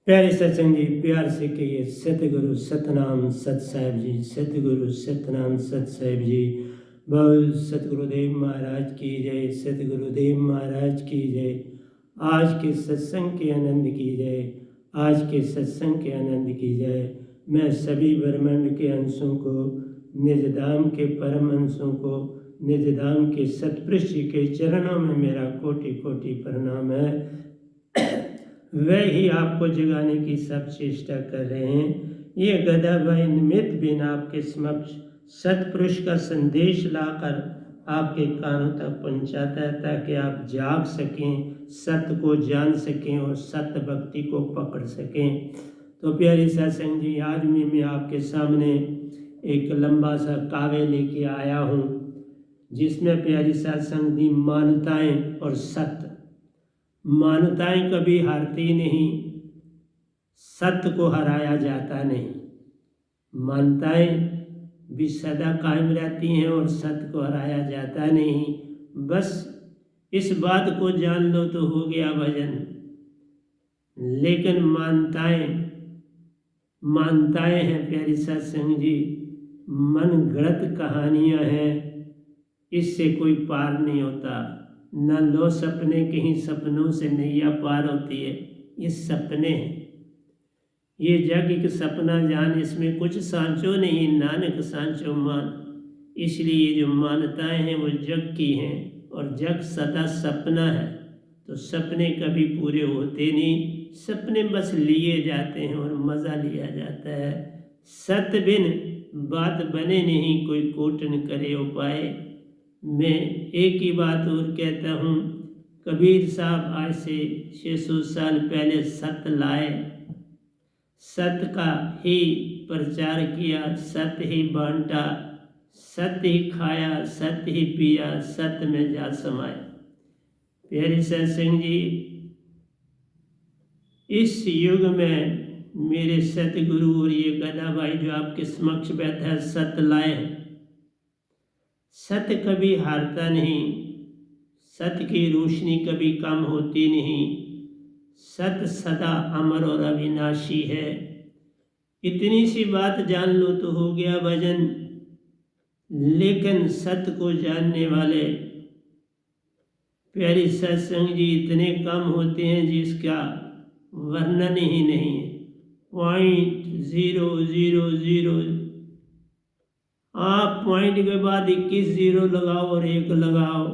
प्यारे सत्संग जी, प्यार से कहिए सतगुरु सतनाम सत साहिब जी। सतगुरु सतनाम सत साहिब जी। बोल सतगुरुदेव महाराज की जय। सतगुरुदेव महाराज की जय। आज के सत्संग के आनंद की जय। आज के सत्संग के आनंद की जय। मैं सभी ब्रह्मांड के अंशों को, निज धाम के परम अंशों को, निज धाम के सतपुरुष जी के चरणों में मेरा कोटि कोटि प्रणाम है। वह ही आपको जगाने की सब चेष्टा कर रहे हैं। ये गधा भाई निमित्त बिन आपके समक्ष सतपुरुष का संदेश लाकर आपके कानों तक पहुंचाता है, ताकि आप जाग सकें, सत्य को जान सकें और सत्य भक्ति को पकड़ सकें। तो प्यारी सत्संग जी, आज मैं आपके सामने एक लंबा सा काव्य लेके आया हूँ, जिसमें प्यारी सत्संग जी मान्यताएं और सत्य। मान्यताएं कभी हारती नहीं, सत्य को हराया जाता नहीं। मान्यताएं भी सदा कायम रहती हैं और सत्य को हराया जाता नहीं। बस इस बात को जान लो तो हो गया भजन। लेकिन मान्यताएं हैं प्यारी सत्संग जी, मन गढ़ंत कहानियां हैं, इससे कोई पार नहीं होता। न लो सपने, कहीं सपनों से नैया पार होती है। ये सपने हैं, ये जग एक सपना जान, इसमें कुछ सांचो नहीं, नानक सांचो मान। इसलिए ये जो मान्यताएं हैं वो जग की हैं, और जग सदा सपना है। तो सपने कभी पूरे होते नहीं, सपने बस लिए जाते हैं और मज़ा लिया जाता है। सत्य बिन बात बने नहीं, कोई कोट न करे उपाय। मैं एक ही बात और कहता हूँ, कबीर साहब आज से 600 साल पहले सत्य लाए, सत्य का ही प्रचार किया, सत्य ही बांटा, सत्य ही खाया, सत्य ही पिया, सत्य में जा समाए। प्यारे सत्संग जी, इस युग में मेरे सतगुरु और ये गधा भाई जो आपके समक्ष बैठा है, सत्य लाए हैं। सत्य कभी हारता नहीं, सत्य की रोशनी कभी कम होती नहीं, सत्य सदा अमर और अविनाशी है। इतनी सी बात जान लो तो हो गया भजन। लेकिन सत्य को जानने वाले प्यारी सत्संग जी इतने कम होते हैं जिसका वर्णन ही नहीं है। 0.000 आप पॉइंट के बाद 21 जीरो लगाओ और 1 लगाओ,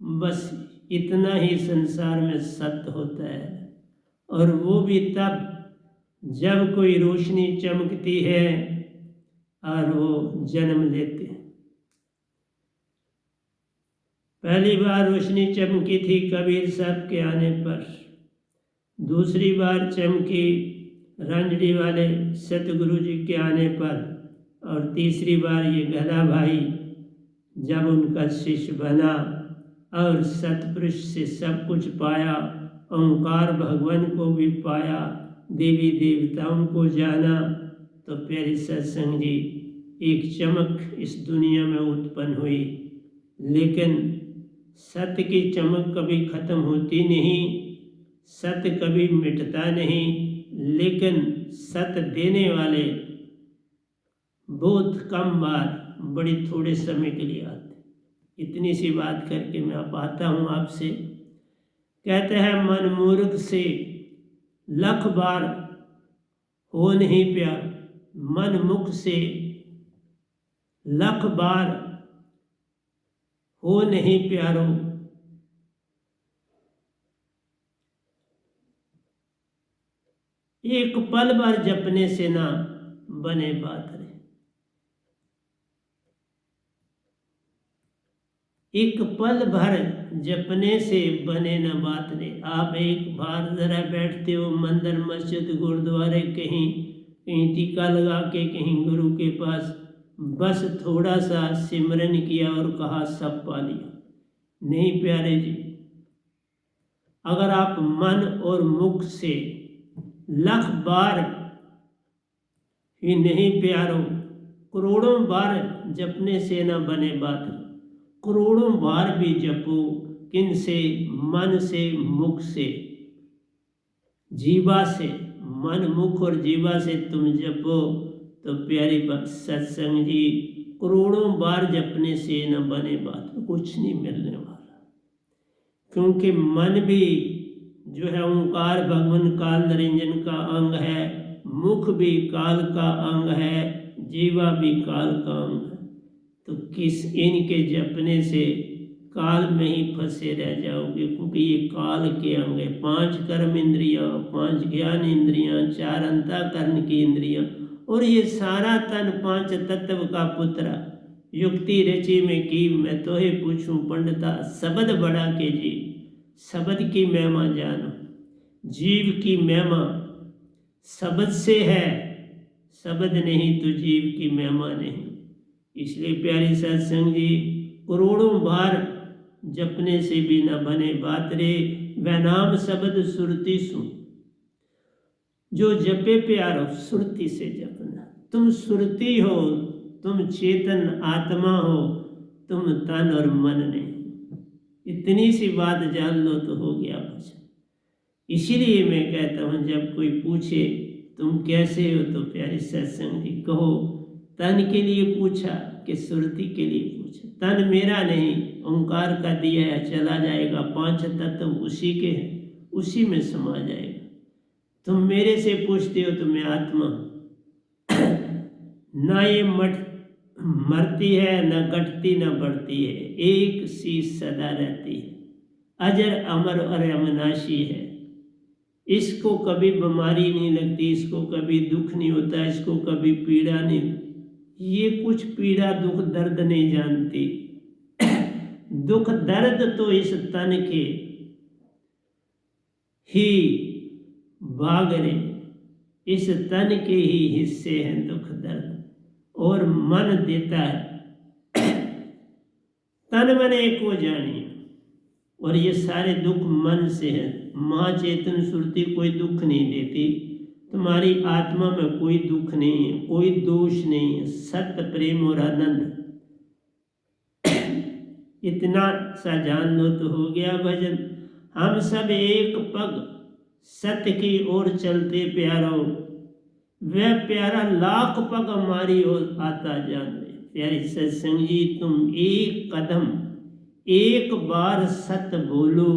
बस इतना ही संसार में सत्य होता है। और वो भी तब जब कोई रोशनी चमकती है और वो जन्म लेते हैं। पहली बार रोशनी चमकी थी कबीर साहब के आने पर, दूसरी बार चमकी रंजड़ी वाले सतगुरु जी के आने पर, और तीसरी बार ये गधा भाई जब उनका शिष्य बना और सतपुरुष से सब कुछ पाया, ओंकार भगवान को भी पाया, देवी देवताओं को जाना। तो प्यारी सत्संग जी, एक चमक इस दुनिया में उत्पन्न हुई। लेकिन सत्य की चमक कभी खत्म होती नहीं, सत्य कभी मिटता नहीं। लेकिन सत्य देने वाले बहुत कम बार, बड़ी थोड़े समय के लिए आते। इतनी सी बात करके मैं अब आता हूँ आपसे। कहते हैं मन मूर्ख से लख बार हो नहीं प्यार, मन मुख से लख बार हो नहीं प्यारो। एक पल भर जपने से ना बने बात रे। एक पल भर जपने से बने न बात ने। आप एक बार जरा बैठते हो मंदिर मस्जिद गुरुद्वारे, कहीं टीका लगा के, कहीं गुरु के पास, बस थोड़ा सा सिमरन किया और कहा सब पा लिया। नहीं प्यारे जी, अगर आप मन और मुख से लख बार ही नहीं प्यारो, करोड़ों बार जपने से न बने बात। करोड़ों बार भी जपो, किन से? मन से, मुख से, जीवा से। मन, मुख और जीवा से तुम जपो तो प्यारी सत्संग जी करोड़ों बार जपने से न बने बात, कुछ नहीं मिलने वाला। क्योंकि मन भी जो है ओंकार भगवान काल निरंजन का अंग है, मुख भी काल का अंग है, जीवा भी काल का अंग है। तो किस इनके जपने से काल में ही फंसे रह जाओगे, क्योंकि ये काल के अंग है। 5 कर्म इंद्रियां, 5 ज्ञान इंद्रियां, 4 अंतःकरण की इंद्रियां और ये सारा तन 5 तत्व का पुत्रा। युक्ति रची में की मैं तोहे पूछूं पंडिता, शब्द बड़ा के जीव, शब्द की महिमा जानो। जीव की महिमा शब्द से है, शब्द नहीं तो जीव की महिमा नहीं। इसलिए प्यारी सत्संग जी करोड़ों बार जपने से भी न बने बात रे, वह नाम शब्द सुरती सुन। जो जपे प्यारो सुरती से जपना। तुम सुरती हो, तुम चेतन आत्मा हो, तुम तन और मन नहीं। इतनी सी बात जान लो तो हो गया भजन। इसीलिए मैं कहता हूँ जब कोई पूछे तुम कैसे हो तो प्यारी सत्संग जी कहो तन के लिए पूछा कि सुरती के लिए पूछा। तन मेरा नहीं, ओंकार का दिया है, चला जाएगा। 5 तत्व उसी के हैं, उसी में समा जाएगा। तुम मेरे से पूछते हो तो मैं आत्मा ना ये मरती है, न घटती न बढ़ती है, एक सी सदा रहती है, अजर अमर और अविनाशी है। इसको कभी बीमारी नहीं लगती, इसको कभी दुख नहीं होता, इसको कभी पीड़ा नहीं, ये कुछ पीड़ा दुख दर्द नहीं जानती। दुख दर्द तो इस तन के ही भाग रहे, इस तन के ही हिस्से हैं दुख दर्द, और मन देता है। तन मन एक हो जानिए, और ये सारे दुख मन से है। महाचेतन सुरती कोई दुख नहीं देती, तुम्हारी आत्मा में कोई दुख नहीं है, कोई दोष नहीं है, सत्य प्रेम और आनंद। इतना सा जान लो तो हो गया भजन। हम सब एक पग सत्य की ओर चलते प्यारो, वह प्यारा लाख पग हमारी ओर आता जान ले। प्यारी सत्संग जी तुम एक कदम एक बार सत्य बोलो,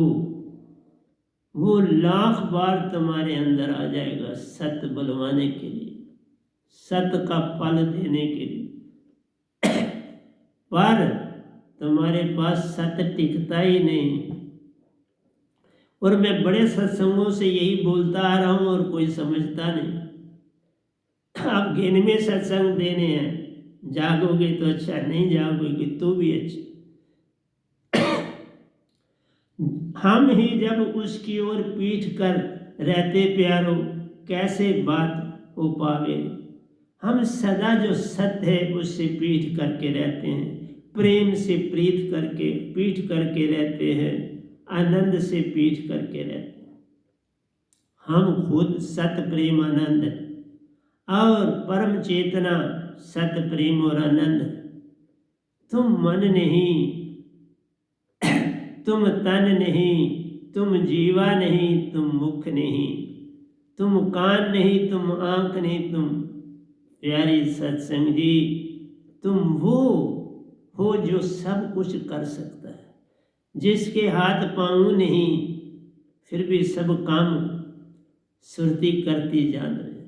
वो लाख बार तुम्हारे अंदर आ जाएगा सत्य बुलवाने के लिए, सत्य का फल देने के लिए। पर तुम्हारे पास सत्य टिकता ही नहीं। और मैं बड़े सत्संगों से यही बोलता आ रहा हूं और कोई समझता नहीं। आप घेन में सत्संग देने हैं, जागोगे तो अच्छा, नहीं जागोगे तो भी अच्छा। हम ही जब उसकी ओर पीठ कर रहते प्यारो, कैसे बात हो पावे। हम सदा जो सत्य है उससे पीठ करके रहते हैं, प्रेम से प्रीत करके पीठ करके रहते हैं, आनंद से पीठ करके रहते हैं। हम खुद सत्य प्रेम आनंद और परम चेतना सत्य प्रेम और आनंद। तुम मन नहीं, तुम तन नहीं, तुम जीवा नहीं, तुम मुख नहीं, तुम कान नहीं, तुम आंख नहीं, तुम प्यारी सत्संग जी तुम वो हो जो सब कुछ कर सकता है, जिसके हाथ पांव नहीं फिर भी सब काम सुरती करती जान रहे।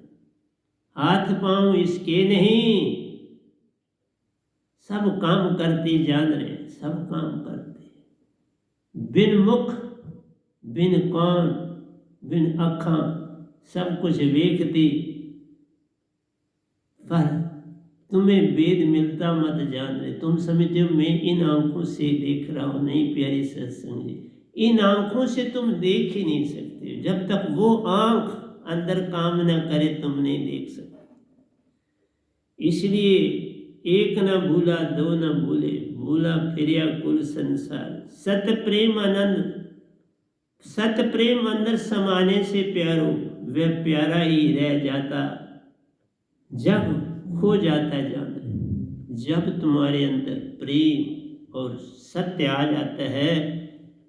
हाथ पांव इसके नहीं, सब काम करती जान रहे, सब काम करते। बिन मुख बिन कान बिन अखा सब कुछ वेखती, पर तुम्हें वेद मिलता मत जान रहे। तुम समझते हो मैं इन आंखों से देख रहा हूं, नहीं प्यारी सत्संग जी, इन आंखों से तुम देख ही नहीं सकते। जब तक वो आंख अंदर काम न करे तुम नहीं देख सकते। इसलिए एक न भूला दो न भूले, भूला फिरिया कुल संसार। सत्य प्रेम आनंद, सत्य प्रेम अंदर समाने से प्यारो वह प्यारा ही रह जाता जब खो जाता जान। जब तुम्हारे अंदर प्रेम और सत्य आ जाता है,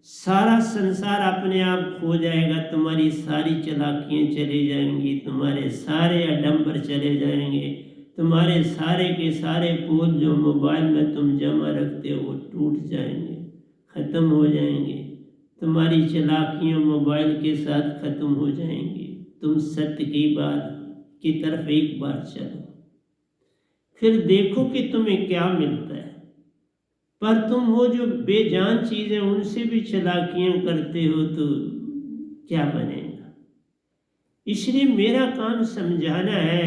सारा संसार अपने आप खो जाएगा, तुम्हारी सारी चालाकियाँ चली जाएंगी, तुम्हारे सारे आडंबर चले जाएंगे, तुम्हारे सारे के सारे फूल जो मोबाइल में तुम जमा रखते हो वो टूट जाएंगे, ख़त्म हो जाएंगे, तुम्हारी चालाकियाँ मोबाइल के साथ ख़त्म हो जाएंगी। तुम सत्य की तरफ एक बार चलो, फिर देखो कि तुम्हें क्या मिलता है। पर तुम वो जो बेजान चीज़ें उनसे भी चालाकियाँ करते हो तो क्या बनेगा। इसलिए मेरा काम समझाना है,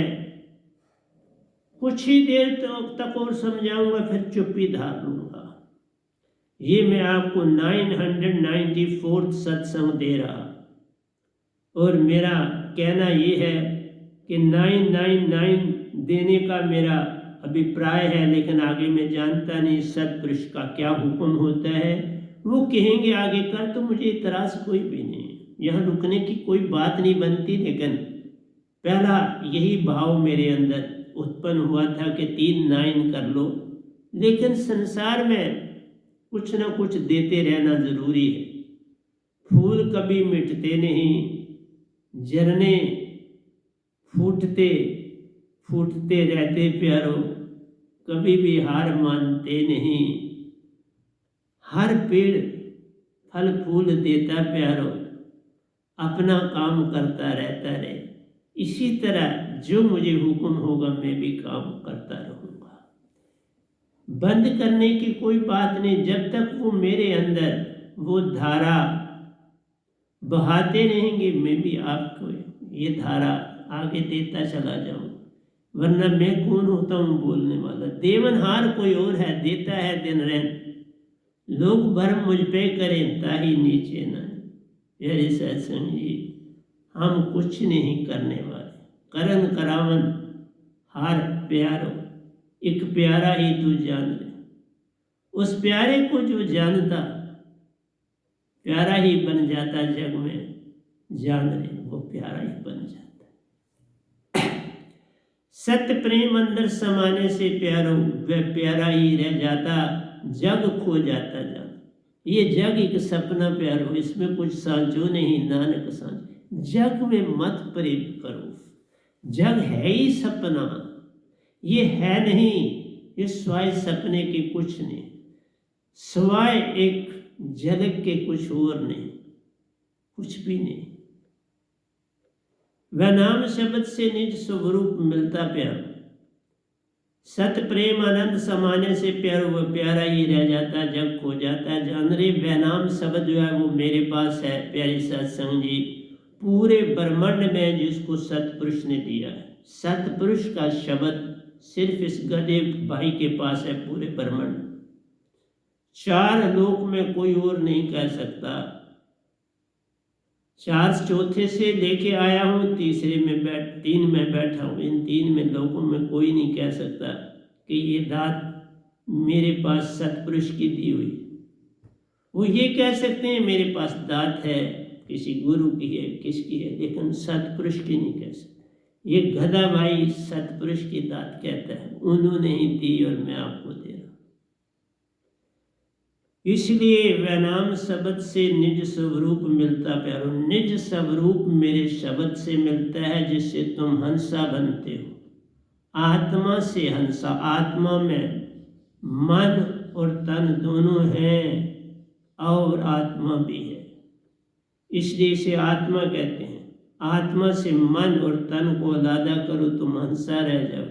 कुछ ही देर तक और समझाऊंगा, फिर चुप्पी धार लूंगा। ये मैं आपको 994 सत्संग दे रहा, और मेरा कहना ये है कि 999 देने का मेरा अभिप्राय है, लेकिन आगे मैं जानता नहीं सत्पुरुष का क्या हुक्म होता है। वो कहेंगे आगे कर तो मुझे इतराज कोई भी नहीं, यहाँ रुकने की कोई बात नहीं बनती। लेकिन पहला यही भाव मेरे अंदर उत्पन्न हुआ था कि 3-9 कर लो, लेकिन संसार में कुछ ना कुछ देते रहना ज़रूरी है। फूल कभी मिटते नहीं, झरने फूटते फूटते रहते प्यारो, कभी भी हार मानते नहीं। हर पेड़ फल फूल देता प्यारो, अपना काम करता रहता रहे। इसी तरह जो मुझे हुक्म होगा मैं भी काम करता रहूँगा। बंद करने की कोई बात नहीं, जब तक वो मेरे अंदर वो धारा बहाते रहेंगे मैं भी आपको ये धारा आगे देता चला जाऊँ। वरना मैं कौन होता हूँ बोलने वाला। देवनहार कोई और है, देता है दिन रैन, लोग भरम मुझ पे करें ताही नीचे न। यारे सत्संग जी, हम कुछ नहीं करने वाले, करन करावन हार प्यारो, एक प्यारा ही तू जान ले। उस प्यारे को जो जानता प्यारा ही बन जाता, जग में जान ले वो प्यारा ही बन जाता। सत्य प्रेम अंदर समाने से प्यारो वह प्यारा ही रह जाता, जग खो जाता जग। ये जग एक सपना प्यारो, इसमें कुछ सांचो नहीं, नानक सांचो। जग में मत प्रेम करो, जग है ही सपना, ये है नहीं, ये स्वाय सपने के कुछ नहीं, स्वाय एक झलक के कुछ और नहीं, कुछ भी नहीं। वह नाम शब्द से निज स्वरूप मिलता प्यारो, सत प्रेम आनंद समाने से प्यारो वह प्यारा ही रह जाता, जग खो जाता। जान रे वह नाम शब्द जो है वो मेरे पास है प्यारी सत्संग जी, पूरे ब्रह्मांड में जिसको सतपुरुष ने दिया है। सतपुरुष का शब्द सिर्फ इस गधे भाई के पास है, पूरे ब्रह्मांड 4 लोक में कोई और नहीं कह सकता। 4 चौथे से लेके आया हूँ, 3 में बैठा हूँ, इन 3 में लोगों में कोई नहीं कह सकता कि ये दात मेरे पास सतपुरुष की दी हुई। वो ये कह सकते हैं मेरे पास दात है, किसी गुरु की है, किसकी है, लेकिन सतपुरुष की नहीं कह सकते। ये गधा भाई सतपुरुष की दात कहता है, उन्होंने ही दी और मैं आपको दे रहा हूँ। इसलिए वह नाम शब्द से निज स्वरूप मिलता प्यारो, निज स्वरूप मेरे शब्द से मिलता है, जिससे तुम हंसा बनते हो। आत्मा से हंसा, आत्मा में मन और तन दोनों हैं और आत्मा भी है, इसलिए इसे आत्मा कहते हैं। आत्मा से मन और तन को अलग करो, तुम हंसा रह जाओ,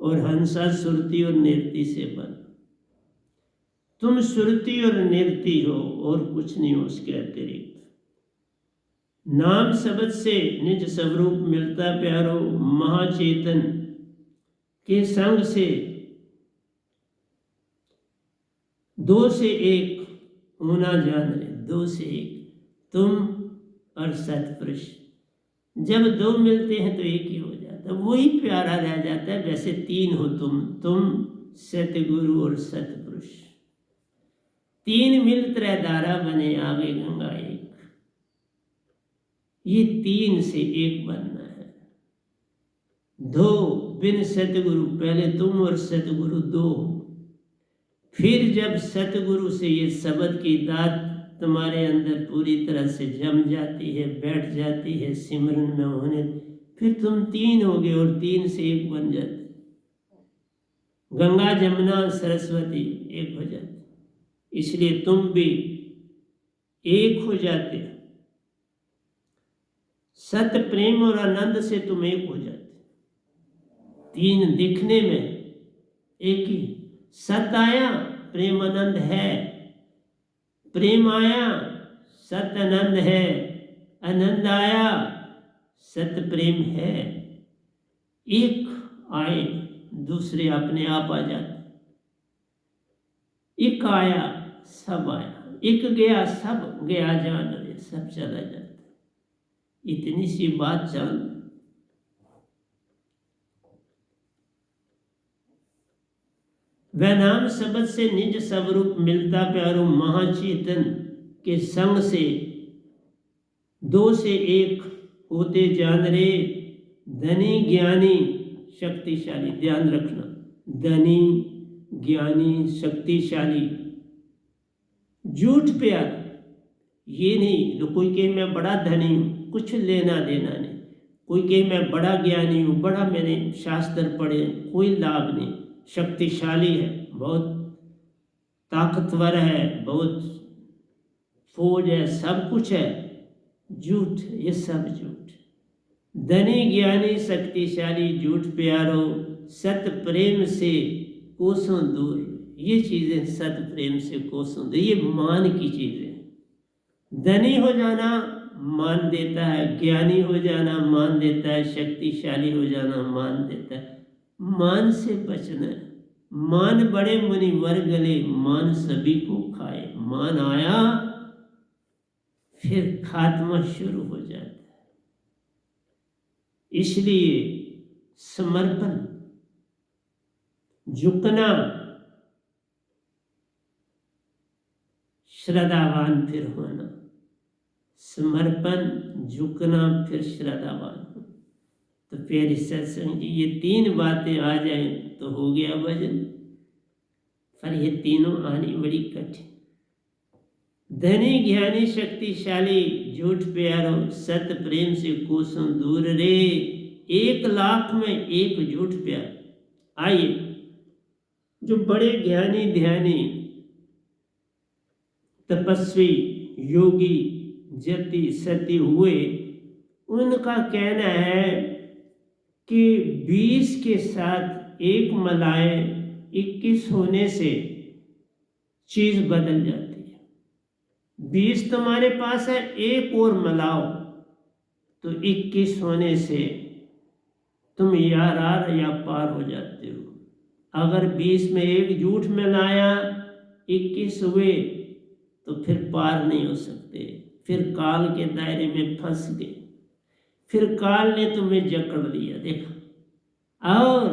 और हंसा सुरती और निरति से बन। तुम सुरती और निरति हो और कुछ नहीं हो उसके अतिरिक्त। नाम शब्द से निज स्वरूप मिलता प्यारो, महाचेतन के संग से 2 से 1 होना जान रहे। 2 से 1 तुम और सतपुरुष, जब 2 मिलते हैं तो 1 ही हो जाता, वही प्यारा रह जाता है। वैसे 3 हो तुम सतगुरु और सतपुरुष, 3 मिल त्रैधारा बने आगे गंगा एक। ये 3 से 1 बनना है। 2 बिन सतगुरु, पहले तुम और सतगुरु 2, फिर जब सतगुरु से ये शब्द की दात तुम्हारे अंदर पूरी तरह से जम जाती है, बैठ जाती है सिमरन में होने, फिर तुम 3 हो गए और 3 से 1 बन जाते। गंगा जमुना सरस्वती 1 हो जाते, इसलिए तुम भी 1 हो जाते। सत्य प्रेम और आनंद से तुम 1 हो जाते। 3 दिखने में एक ही, सत्य आया प्रेम आनंद है, प्रेम आया सत्य आनंद है, आनंद आया सत्य प्रेम है। एक आए दूसरे अपने आप आ जाते, एक आया सब आया, एक गया सब गया, जान रहे सब चला जाता। इतनी सी बात जान। वह नाम शब्द से निज स्वरूप मिलता प्यारो, महाचेतन के संग से 2 से 1 होते जान रे। धनी ज्ञानी शक्तिशाली, ध्यान रखना, धनी ज्ञानी शक्तिशाली। झूठ प्यार ये नहीं, तो कोई कहे मैं बड़ा धनी हूँ, कुछ लेना देना नहीं। कोई कहे मैं बड़ा ज्ञानी हूँ, बड़ा मैंने शास्त्र पढ़े, कोई लाभ नहीं। शक्तिशाली है, बहुत ताकतवर है, बहुत फौज है, सब कुछ है। झूठ, ये सब झूठ। धनी ज्ञानी शक्तिशाली झूठ प्यारो, सत्य प्रेम से कोसों दूर। ये चीजें सत्य प्रेम से कोसों दूर, ये मान की चीजें। धनी हो जाना मान देता है, ज्ञानी हो जाना मान देता है, शक्तिशाली हो जाना मान देता है। मान से बचना है। मान बड़े मुनिवर गले, मान सभी को खाए। मान आया फिर खात्मा शुरू हो जाता है। इसलिए समर्पण, झुकना, श्रद्धावान फिर होना। समर्पण, झुकना, फिर श्रद्धावान होना। तो प्यारी सत्संग जी, ये 3 बातें आ जाएं तो हो गया भजन। पर ये तीनों आनी बड़ी कठिन। धनी ज्ञानी शक्तिशाली झूठ प्यारो, सत्य प्रेम से कोसों दूर रे। 1 लाख में 1 झूठ प्यार। आइए, जो बड़े ज्ञानी ध्यानी तपस्वी योगी जति सती हुए, उनका कहना है कि 20 के साथ 1 मिलाए 21 होने से चीज बदल जाती है। 20 तुम्हारे पास है, 1 और मिलाओ तो 21 होने से तुम यार या पार हो जाते हो। अगर 20 में 1 झूठ मिलाया 21 हुए तो फिर पार नहीं हो सकते, फिर काल के दायरे में फंस गए, फिर काल ने तुम्हें जकड़ लिया। देखा, और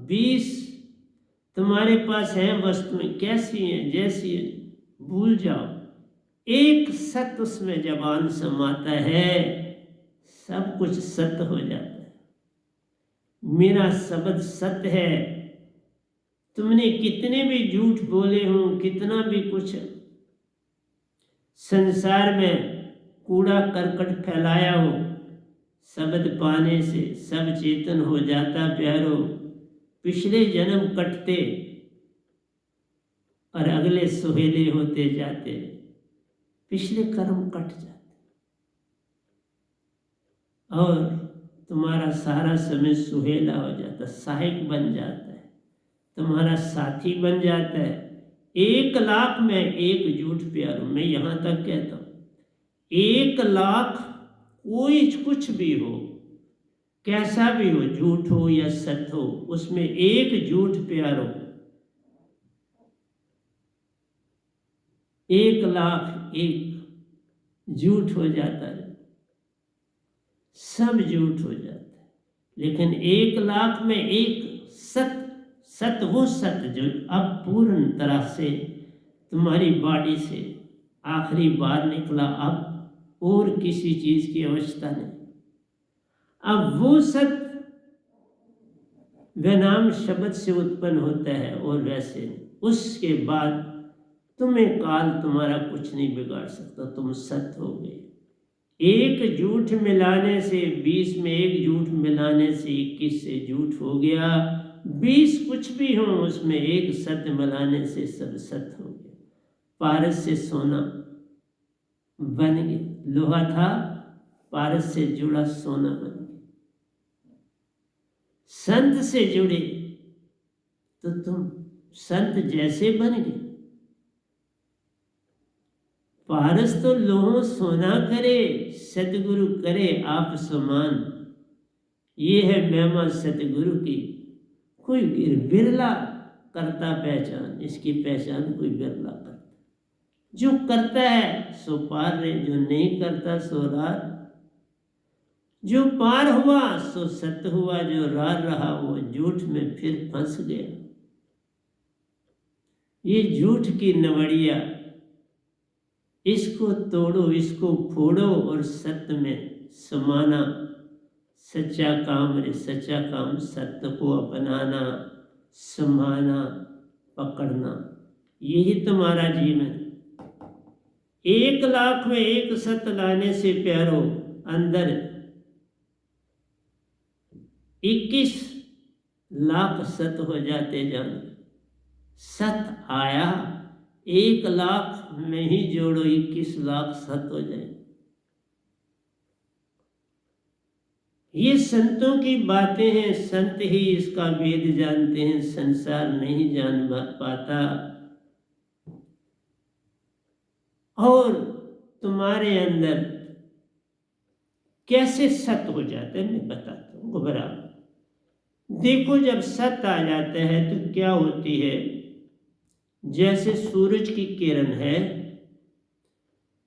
20 तुम्हारे पास है वस्तुएं, कैसी हैं जैसी है, भूल जाओ। 1 सत्य उसमें जबान समाता है, सब कुछ सत्य हो जाता है। मेरा शब्द सत्य है। तुमने कितने भी झूठ बोले हों, कितना भी कुछ संसार में कूड़ा करकट फैलाया हो, शब्द पाने से सब चेतन हो जाता प्यारो। पिछले जन्म कटते और अगले सुहेले होते जाते, पिछले कर्म कट जाते और तुम्हारा सारा समय सुहेला हो जाता, सहायक बन जाता है, तुम्हारा साथी बन जाता है। 1 लाख में 1 झूठ प्यारो। मैं यहाँ तक कहता हूँ, 1 लाख कोई कुछ भी हो, कैसा भी हो, झूठ हो या सत्य हो, उसमें 1 झूठ प्यारो। 1 लाख 1 झूठ हो जाता है, सब झूठ हो जाता है। लेकिन 1 लाख में 1 सत्य, सत्य वो सत्य जो अब पूर्ण तरह से तुम्हारी बॉडी से आखिरी बार निकला, अब और किसी चीज की आवश्यकता नहीं। अब वो सत्य वह नाम शब्द से उत्पन्न होता है और वैसे उसके बाद तुम्हें काल तुम्हारा कुछ नहीं बिगाड़ सकता, तुम सत्य हो गए। एक झूठ मिलाने से 20 में एक झूठ मिलाने से 21 से झूठ हो गया। 20 कुछ भी हो उसमें एक सत्य मिलाने से सब सत्य हो गया। पारस से सोना बन गया, लोहा था पारस से जुड़ा सोना बन गया। संत से जुड़े तो तुम संत जैसे बन गए। पारस तो लोहो सोना करे, सतगुरु करे आप समान। ये है महिमा सतगुरु की, कोई बिरला करता पहचान, इसकी पहचान कोई बिरला करता। जो करता है सो पार रहे, जो नहीं करता सो रार। जो पार हुआ सो सत्य हुआ, जो रार रहा वो झूठ में फिर फंस गया। ये झूठ की नवड़िया, इसको तोड़ो, इसको फोड़ो और सत्य में समाना। सच्चा काम रे सच्चा काम, सत्य को अपनाना, समाना, पकड़ना, यही तुम्हारा जीवन। 1 लाख में एक सत्य लाने से प्यारो अंदर 21 लाख सत्य हो जाते जान। सत्य आया 1 लाख में ही जोड़ो 21 लाख सत्य हो जाए। ये संतों की बातें हैं, संत ही इसका वेद जानते हैं, संसार नहीं जान पाता। और तुम्हारे अंदर कैसे सत्य हो जाता है मैं बताता हूँ। घबरा देखो, जब सत्य आ जाता है तो क्या होती है, जैसे सूरज की किरण है,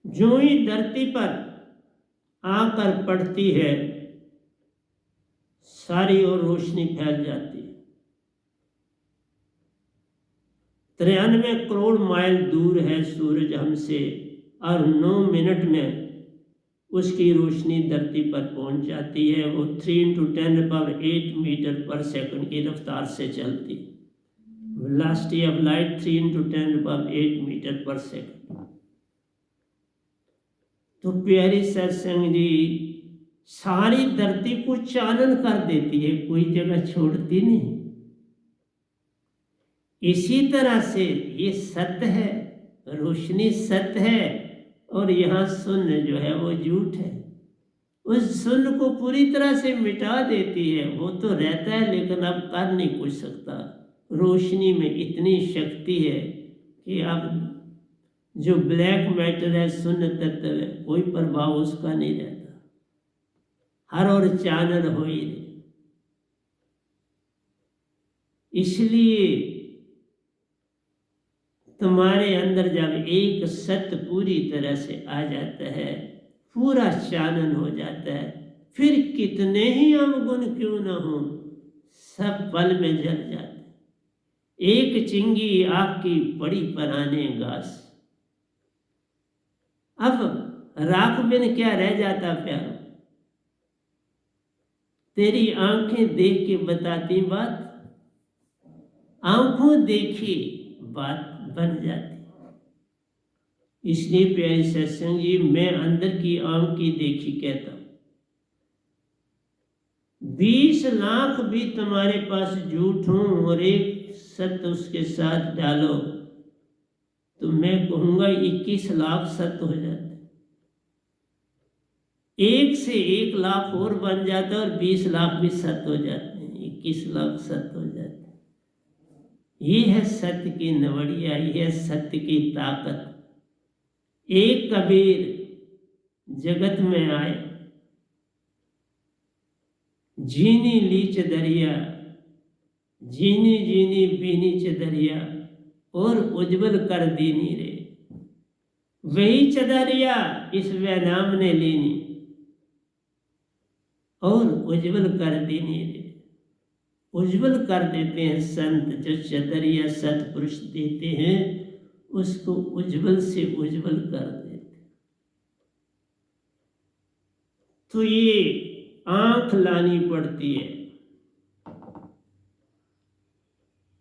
जो ही धरती पर आकर पड़ती है सारी ओर रोशनी फैल जाती है। 93 करोड़ माइल दूर है सूरज हमसे, और 9 मिनट में उसकी रोशनी धरती पर पहुंच जाती है। वो 3 × 10⁸ मीटर पर सेकंड की रफ्तार से चलती। वेलोसिटी ऑफ लाइट 3 × 10⁸ मीटर पर सेकंड। तो प्यारी सत्संग जी सारी धरती को चानन कर देती है, कोई जगह छोड़ती नहीं। इसी तरह से ये सत्य है, रोशनी सत्य है, और यहाँ शून्य जो है वो झूठ है। उस शून्य को पूरी तरह से मिटा देती है। वो तो रहता है लेकिन अब कर नहीं कुछ सकता। रोशनी में इतनी शक्ति है कि अब जो ब्लैक मैटर है, शून्य तत्व है, कोई प्रभाव उसका नहीं रहता। हर और चानन हो ही नहीं। इसलिए तुम्हारे अंदर जब एक सत्य पूरी तरह से आ जाता है, पूरा चानन हो जाता है, फिर कितने ही अवगुण क्यों न हो, सब पल में जल जाते हैं। एक चिंगी आग की पड़ी पराने घास। अब राख बिन क्या रह जाता प्यारो, तेरी आंखें देख के बताती बात, आंखों देखी बात बन जाती। इसलिए प्यारी सत्संग जी, मैं अंदर की आंख की देखी कहता हूं। 20 लाख भी तुम्हारे पास झूठ हो और एक सत्य उसके साथ डालो तो मैं कहूंगा 21 लाख सत्य हो जाते। 1 से 1 लाख और बन जाता और 20 लाख भी सत्य हो जाते हैं, 21 लाख सत्य हो जाते हैं। ये है सत्य की नवड़िया, ये है सत्य की ताकत। एक कबीर जगत में आए, जीनी लीच दरिया, जीनी जीनी बीनी चदरिया, और उज्जवल कर दीनी रे। वही चदरिया इस वैनाम ने लीनी, और उज्जवल कर दीनी रे। उज्जवल कर देते हैं संत, जो चदरिया सतपुरुष देते हैं उसको उज्जवल से उज्जवल कर देते। तो ये आंख लानी पड़ती है।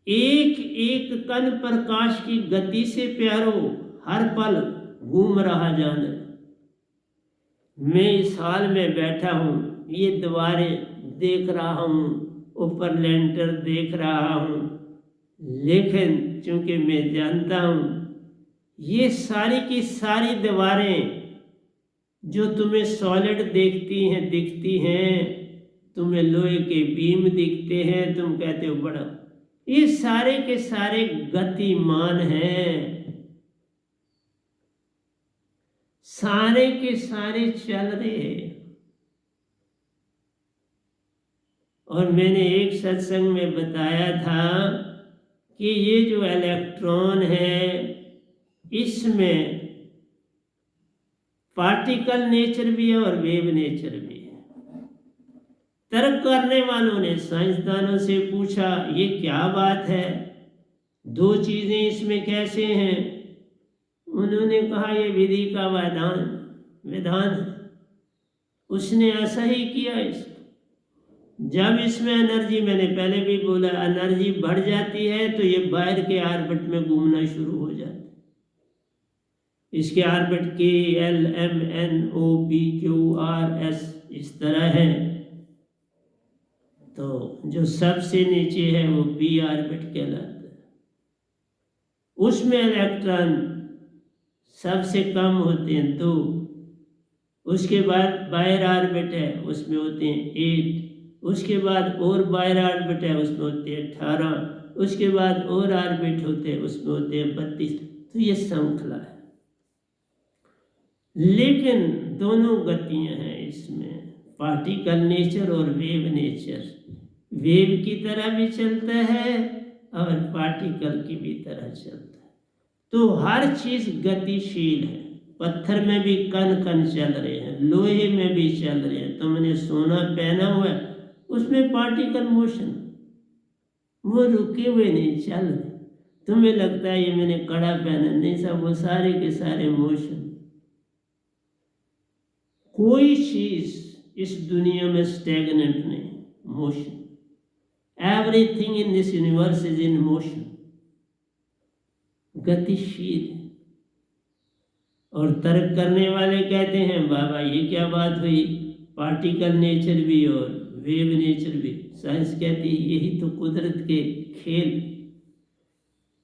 एक एक कण प्रकाश की गति से प्यारो हर पल घूम रहा जाना। मैं इस हाल में बैठा हूँ, ये दीवारें देख रहा हूँ, ऊपर लेंटर देख रहा हूँ, लेकिन चूंकि मैं जानता हूँ ये सारी की सारी दीवारें जो तुम्हें सॉलिड दिखती हैं, तुम्हें लोहे के बीम दिखते हैं, तुम कहते हो बड़ा, ये सारे के सारे गतिमान हैं, सारे के सारे चल रहे हैं। और मैंने एक सत्संग में बताया था कि ये जो इलेक्ट्रॉन है इसमें पार्टिकल नेचर भी है और वेव नेचर भी है। तर्क करने वालों ने साइंसदानों से पूछा ये क्या बात है, दो चीजें इसमें कैसे हैं? उन्होंने कहा ये विधि का विधान है, उसने ऐसा ही किया। इसको जब इसमें एनर्जी, मैंने पहले भी बोला, एनर्जी बढ़ जाती है तो ये बाहर के ऑर्बिट में घूमना शुरू हो जाता है। इसके ऑर्बिट KLMNOPQRS इस तरह है। तो जो सबसे नीचे है वो P ऑर्बिट कहलाता है, उसमें इलेक्ट्रॉन सबसे कम होते हैं 2। उसके बाद बाहर ऑर्बिट है उसमें होते हैं 8। उसके बाद और बाहर ऑर्बिट है उसमें होते हैं 18। उसके बाद और ऑर्बिट होते हैं उसमें होते हैं 32। तो ये श्रृंखला है, लेकिन दोनों गतियां हैं इसमें, पार्टिकल नेचर और वेव नेचर। वेव की तरह भी चलता है और पार्टिकल की भी तरह चलता है। तो हर चीज गतिशील है। पत्थर में भी कण कण चल रहे हैं, लोहे में भी चल रहे हैं। तुमने सोना पहना हुआ है, उसमें पार्टिकल मोशन, वो रुके हुए नहीं, चल रहे। तुम्हें लगता है ये मैंने कड़ा पहना, नहीं सब वो सारे के सारे मोशन। कोई चीज इस दुनिया में स्टैग्नेंट नहीं, motion. Everything in this universe is in motion, गतिशील है। और तर्क करने वाले कहते हैं बाबा ये क्या बात हुई, पार्टिकल नेचर भी और वेव नेचर भी। साइंस कहती है यही तो कुदरत के खेल,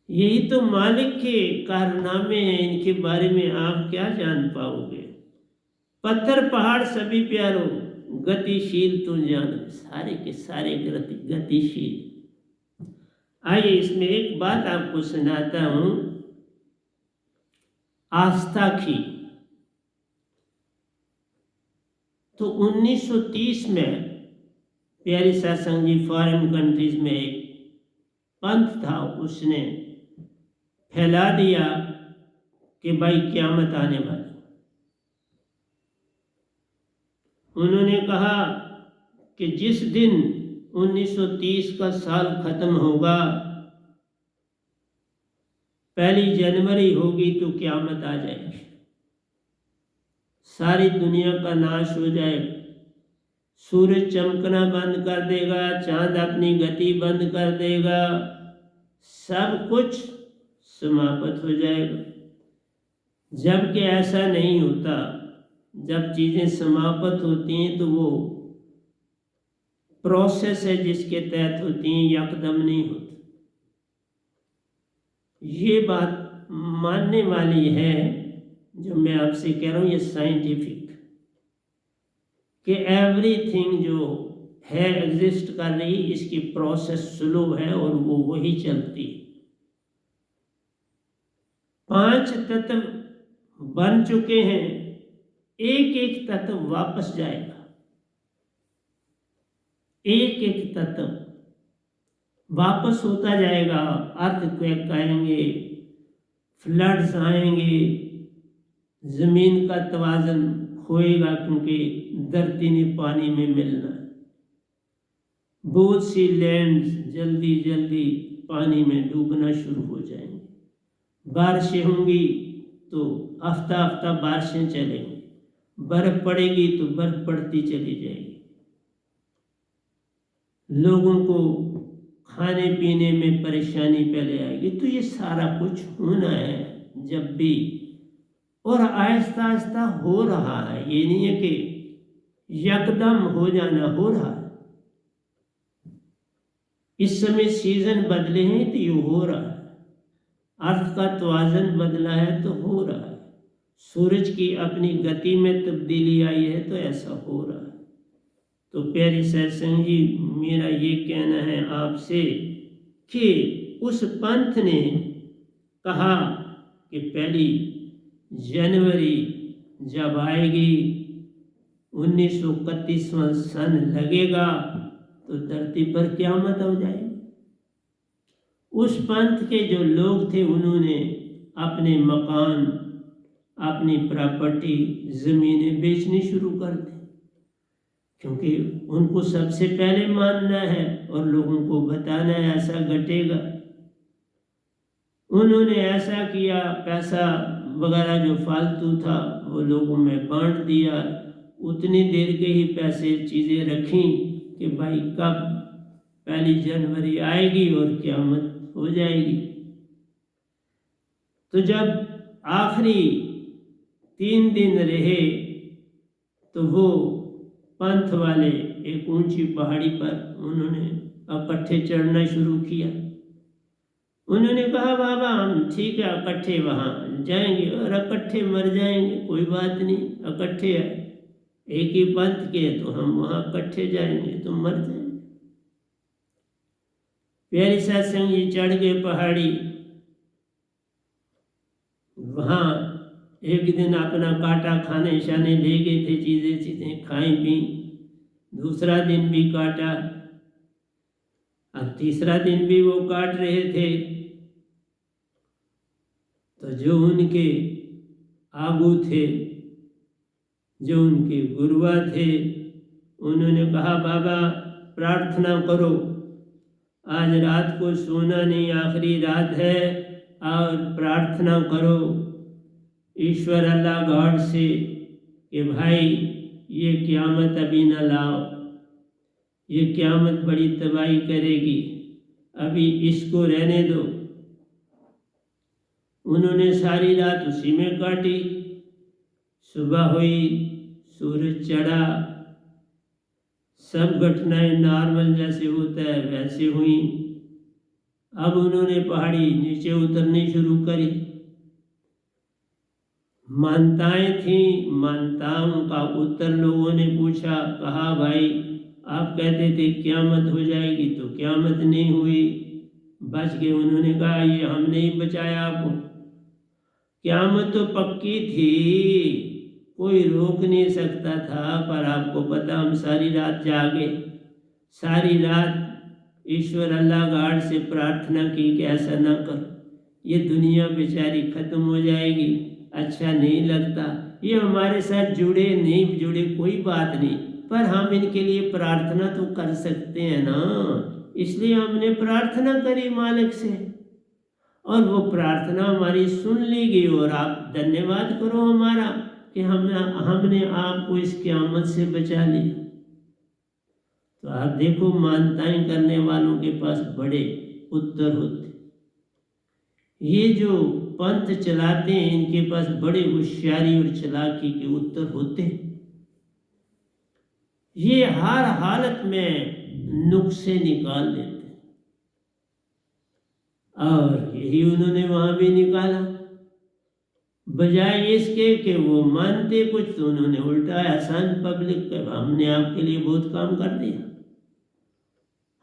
यही तो मालिक के कारनामे हैं, इनके बारे में आप क्या जान पाओगे। पत्थर पहाड़ सभी प्यारो, गतिशील तुम जान, सारे के सारे गतिशील। आइए इसमें एक बात आपको सुनाता हूं, आस्था की। तो 1930 में प्यारी सत्संग जी फॉरेन कंट्रीज में एक पंथ था, उसने फैला दिया कि भाई क़यामत आने वाली। उन्होंने कहा कि जिस दिन 1930 का साल खत्म होगा, 1 जनवरी होगी तो क़यामत आ जाएगी, सारी दुनिया का नाश हो जाएगा, सूरज चमकना बंद कर देगा, चांद अपनी गति बंद कर देगा, सब कुछ समाप्त हो जाएगा। जबकि ऐसा नहीं होता। जब चीज़ें समाप्त होती हैं तो वो प्रोसेस है जिसके तहत होती हैं, यकदम नहीं होती। ये बात मानने वाली है जो मैं आपसे कह रहा हूँ, ये साइंटिफिक, कि एवरीथिंग जो है एग्जिस्ट कर रही, इसकी प्रोसेस स्लो है और वो वही चलती है। 5 तत्व बन चुके हैं, एक एक तत्व वापस जाएगा, एक एक तत्व वापस होता जाएगा। अर्थक्वेक आएंगे, फ्लड्स आएंगे, जमीन का तवाज़न खोएगा क्योंकि धरती ने पानी में मिलना है। बहुत सी लैंड्स जल्दी जल्दी पानी में डूबना शुरू हो जाएंगे। बारिशें होंगी तो हफ्ता हफ्ता बारिशें चलेंगी, बर्फ पड़ेगी तो बर्फ पड़ती चली जाएगी। लोगों को खाने पीने में परेशानी पहले आएगी। तो ये सारा कुछ होना है जब भी, और आहिस्ता आहिस्ता हो रहा है। ये नहीं है कि यकदम हो जाना, हो रहा है। इस समय सीजन बदले हैं तो ये हो रहा है। अर्थ का तवाज़न बदला है तो हो रहा है। सूरज की अपनी गति में तब्दीली आई है तो ऐसा हो रहा है। तो प्यारी सत्संग जी, मेरा ये कहना है आपसे कि उस पंथ ने कहा कि 1 जनवरी जब आएगी, 1931वां सन लगेगा तो धरती पर क़यामत हो जाएगी। उस पंथ के जो लोग थे उन्होंने अपने मकान, अपनी प्रॉपर्टी, ज़मीनें बेचनी शुरू कर दी, क्योंकि उनको सबसे पहले मानना है और लोगों को बताना है ऐसा घटेगा। उन्होंने ऐसा किया, पैसा वगैरह जो फालतू था वो लोगों में बांट दिया। उतनी देर के ही पैसे चीज़ें रखी कि भाई कब 1 जनवरी आएगी और क़यामत हो जाएगी। तो जब आखिरी 3 दिन रहे तो वो पंथ वाले एक ऊंची पहाड़ी पर उन्होंने इकट्ठे चढ़ना शुरू किया। उन्होंने कहा बाबा हम ठीक है इकट्ठे वहाँ जाएंगे और इकट्ठे मर जाएंगे, कोई बात नहीं, इकट्ठे एक ही पंथ के तो हम वहाँ इकट्ठे जाएंगे तो मर जाएंगे। प्यारी सत्संग जी चढ़ गए पहाड़ी। वहाँ एक दिन अपना काटा खाने शाने ले गए थे, चीज़ें खाई पी। दूसरा दिन भी काटा, अब तीसरा दिन भी वो काट रहे थे। तो जो उनके आगू थे, जो उनके गुरुआ थे, उन्होंने कहा बाबा प्रार्थना करो, आज रात को सोना नहीं, आखिरी रात है, और प्रार्थना करो ईश्वर अल्लाह गॉड से कि भाई ये क़यामत अभी न लाओ, ये क़यामत बड़ी तबाही करेगी, अभी इसको रहने दो। उन्होंने सारी रात उसी में काटी। सुबह हुई, सूरज चढ़ा, सब घटनाएं नॉर्मल जैसे होता है वैसे हुई। अब उन्होंने पहाड़ी नीचे उतरनी शुरू करी। मानताएं थी, मानताओं का उत्तर लोगों ने पूछा, कहा भाई आप कहते थे क़यामत हो जाएगी तो क़यामत नहीं हुई, बच गए। उन्होंने कहा ये हम नहीं बचाया आपको, क़यामत तो पक्की थी, कोई रोक नहीं सकता था, पर आपको पता हम सारी रात जागे, सारी रात ईश्वर अल्लाह गॉड से प्रार्थना की कि ऐसा ना कर, ये दुनिया बेचारी ख़त्म हो जाएगी, अच्छा नहीं लगता, ये हमारे साथ जुड़े नहीं जुड़े कोई बात नहीं, पर हम इनके लिए प्रार्थना तो कर सकते हैं ना। इसलिए हमने प्रार्थना करी मालिक से और वो प्रार्थना हमारी सुन ली गई। और आप धन्यवाद करो हमारा कि हमने आपको इस क़यामत से बचा लिया। तो आप देखो मानताएं करने वालों के पास बड़े उत्तर होते। ये जो पंथ चलाते हैं इनके पास बड़े होशियारी और चालाकी के उत्तर होते हैं। ये हर हालत में नुक्से निकाल देते हैं और यही उन्होंने वहां भी निकाला। बजाय इसके कि वो मानते कुछ तो उन्होंने उल्टा आसान पब्लिक का हमने आपके लिए बहुत काम कर दिया,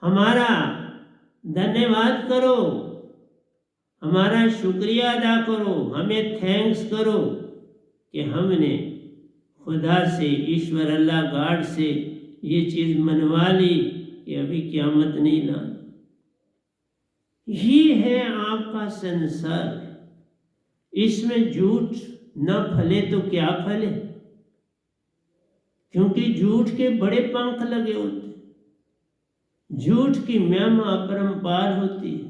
हमारा धन्यवाद करो, हमारा शुक्रिया अदा करो, हमें थैंक्स करो कि हमने खुदा से, ईश्वर अल्लाह गॉड से ये चीज़ मनवा ली कि अभी क़यामत नहीं लानी। ये है आपका संसार, इसमें झूठ न फले तो क्या फले, क्योंकि झूठ के बड़े पंख लगे होते, झूठ की महिमा अपरंपार होती है।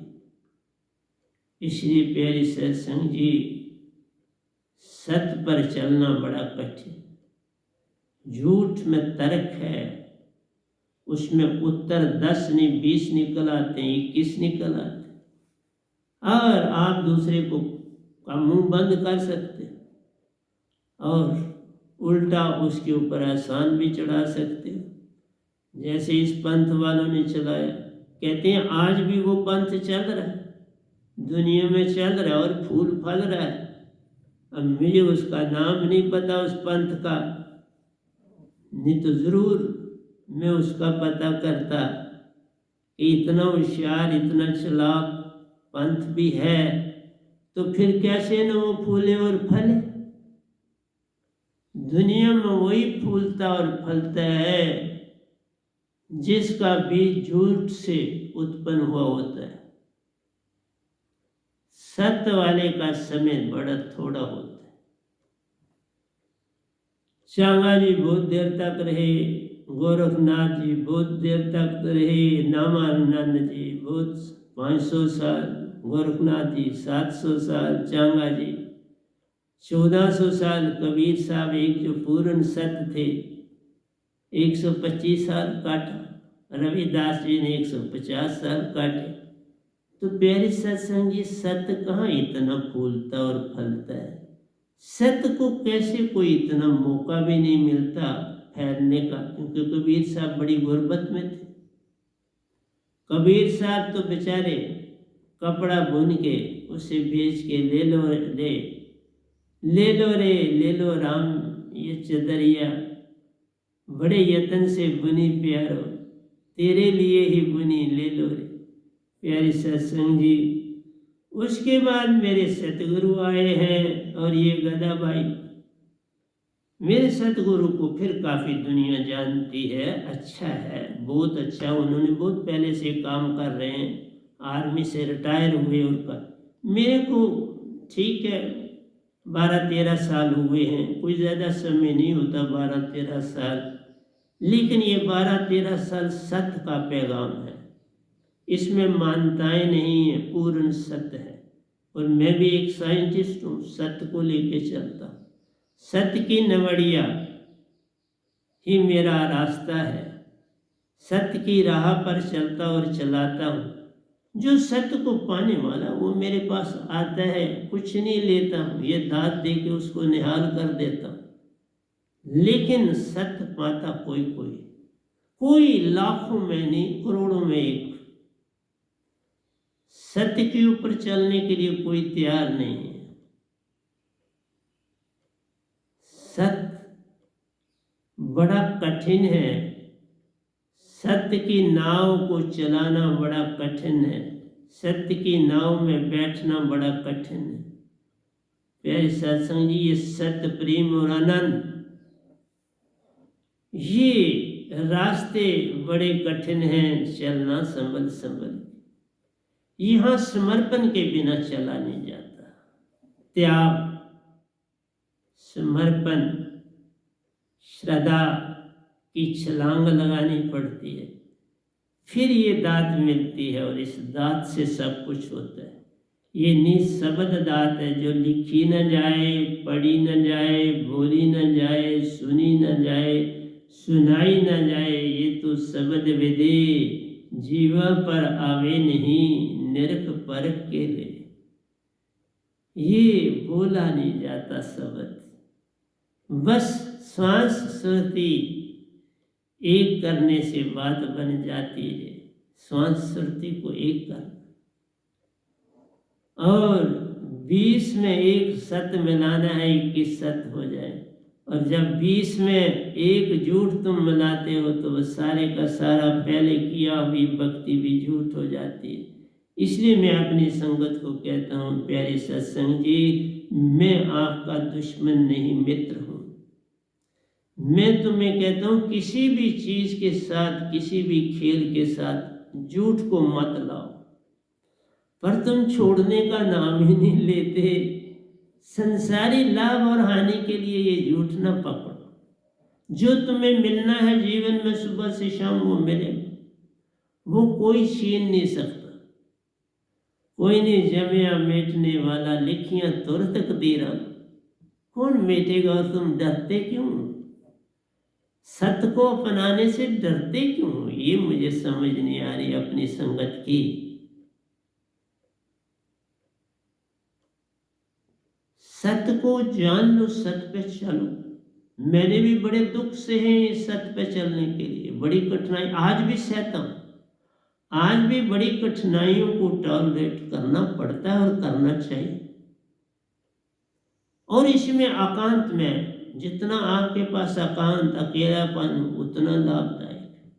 इसलिए प्यारी सत्संग जी, सत्य पर चलना बड़ा कठिन, झूठ में तर्क है, उसमें उत्तर 10 नहीं 20 निकल आते हैं, 21 निकल आते हैं। और आप दूसरे को का मुंह बंद कर सकते हो और उल्टा उसके ऊपर एहसान भी चढ़ा सकते हो, जैसे इस पंथ वालों ने चलाया। कहते हैं आज भी वो पंथ चल रहा है, दुनिया में चल रहा है और फूल फल रहा है। अब मुझे उसका नाम नहीं पता उस पंथ का, नहीं तो जरूर मैं उसका पता करता कि इतना होशियार इतना चालाक पंथ भी है, तो फिर कैसे न वो फूले और फले। दुनिया में वही फूलता और फलता है जिसका बीज झूठ से उत्पन्न हुआ होता है। सत्य वाले का समय बड़ा थोड़ा होता है। चांगा जी बहुत देर तक रहे, गोरखनाथ जी बहुत देर तक रहे, नामानंद जी बहुत 500 साल, गोरखनाथ जी 700 साल, चांगा जी 1400 साल, कबीर साहब एक जो पूर्ण सत्य थे 125 साल काटा, रविदास जी ने 150 साल काटे। तो प्यारे सत्संग जी, सत्य कहाँ इतना फूलता और फलता है। सत्य को कैसे कोई इतना मौका भी नहीं मिलता फैलने का, क्योंकि कबीर साहब बड़ी गुर्बत में थे। कबीर साहब तो बेचारे कपड़ा बुन के उसे बेच के ले लो राम ये चदरिया, बड़े यत्न से बुनी प्यारो, तेरे लिए ही बुनी ले लो रे। प्यारे सत्संग जी, उसके बाद मेरे सतगुरु आए हैं और ये गदा भाई, मेरे सतगुरु को फिर काफ़ी दुनिया जानती है, अच्छा है, बहुत अच्छा। उन्होंने बहुत पहले से काम कर रहे हैं, आर्मी से रिटायर हुए उनका। मेरे को ठीक है 12-13 साल हुए हैं, कोई ज़्यादा समय नहीं होता 12-13 साल, लेकिन ये 12-13 साल सत्य का पैगाम है, इसमें मान्यताएं नहीं है, पूर्ण सत्य है। और मैं भी एक साइंटिस्ट हूँ, सत्य को लेके चलता हूँ। सत्य की नवड़िया ही मेरा रास्ता है, सत्य की राह पर चलता और चलाता हूँ। जो सत्य को पाने वाला वो मेरे पास आता है, कुछ नहीं लेता हूँ, ये दाद दे के उसको निहाल कर देता हूँ। लेकिन सत्य पाता कोई लाखों में नहीं, करोड़ों में एक। सत्य के ऊपर चलने के लिए कोई तैयार नहीं है। सत्य बड़ा कठिन है, सत्य की नाव को चलाना बड़ा कठिन है, सत्य की नाव में बैठना बड़ा कठिन है। प्यारे सत्संग जी, ये सत्य प्रेम और आनंद, ये रास्ते बड़े कठिन हैं, चलना संभल। यहाँ समर्पण के बिना चला नहीं जाता। त्याग, समर्पण, श्रद्धा की छलांग लगानी पड़ती है, फिर ये दात मिलती है। और इस दात से सब कुछ होता है। ये निशब्द दात है, जो लिखी न जाए, पढ़ी न जाए, बोली न जाए, सुनी न जाए, सुनाई न जाए। ये तो शब्द विदे जीवा पर आवे नहीं, निरख परख के ले। ये बोला नहीं जाता शब्द, बस श्वास श्रुति एक करने से बात बन जाती है। श्वास श्रुति को एक करना और 20 में एक सत्य मिलाना है, 21 सत्य हो जाए। और जब 20 में एक झूठ तुम मिलाते हो तो वह सारे का सारा पहले किया हुई भक्ति भी झूठ हो जाती है। इसलिए मैं अपनी संगत को कहता हूँ, प्यारे सत्संग जी, मैं आपका दुश्मन नहीं, मित्र हूँ। मैं तुम्हें कहता हूँ, किसी भी चीज के साथ, किसी भी खेल के साथ झूठ को मत लाओ, पर तुम छोड़ने का नाम ही नहीं लेते। संसारी लाभ और हानि के लिए ये झूठ न पकड़ो। जो तुम्हें मिलना है जीवन में सुबह से शाम, वो मिलेगा, वो कोई छीन नहीं सकता। कोई नहीं जमिया मिटने वाला, लिखियां तुर तकदीरा, कौन मिटेगा और तुम डरते क्यों? सत्य को अपनाने से डरते क्यों हो, ये मुझे समझ नहीं आ रही अपनी संगत की। सत्य को जान लो, सत्य पे चलो। मैंने भी बड़े दुख से हैं सत्य पे चलने के लिए, बड़ी कठिनाई आज भी सहता हूं, आज भी बड़ी कठिनाइयों को टॉलरेट करना पड़ता है और करना चाहिए। और इसमें एकांत में, जितना आपके पास एकांत अकेलापन उतना लाभदायक है।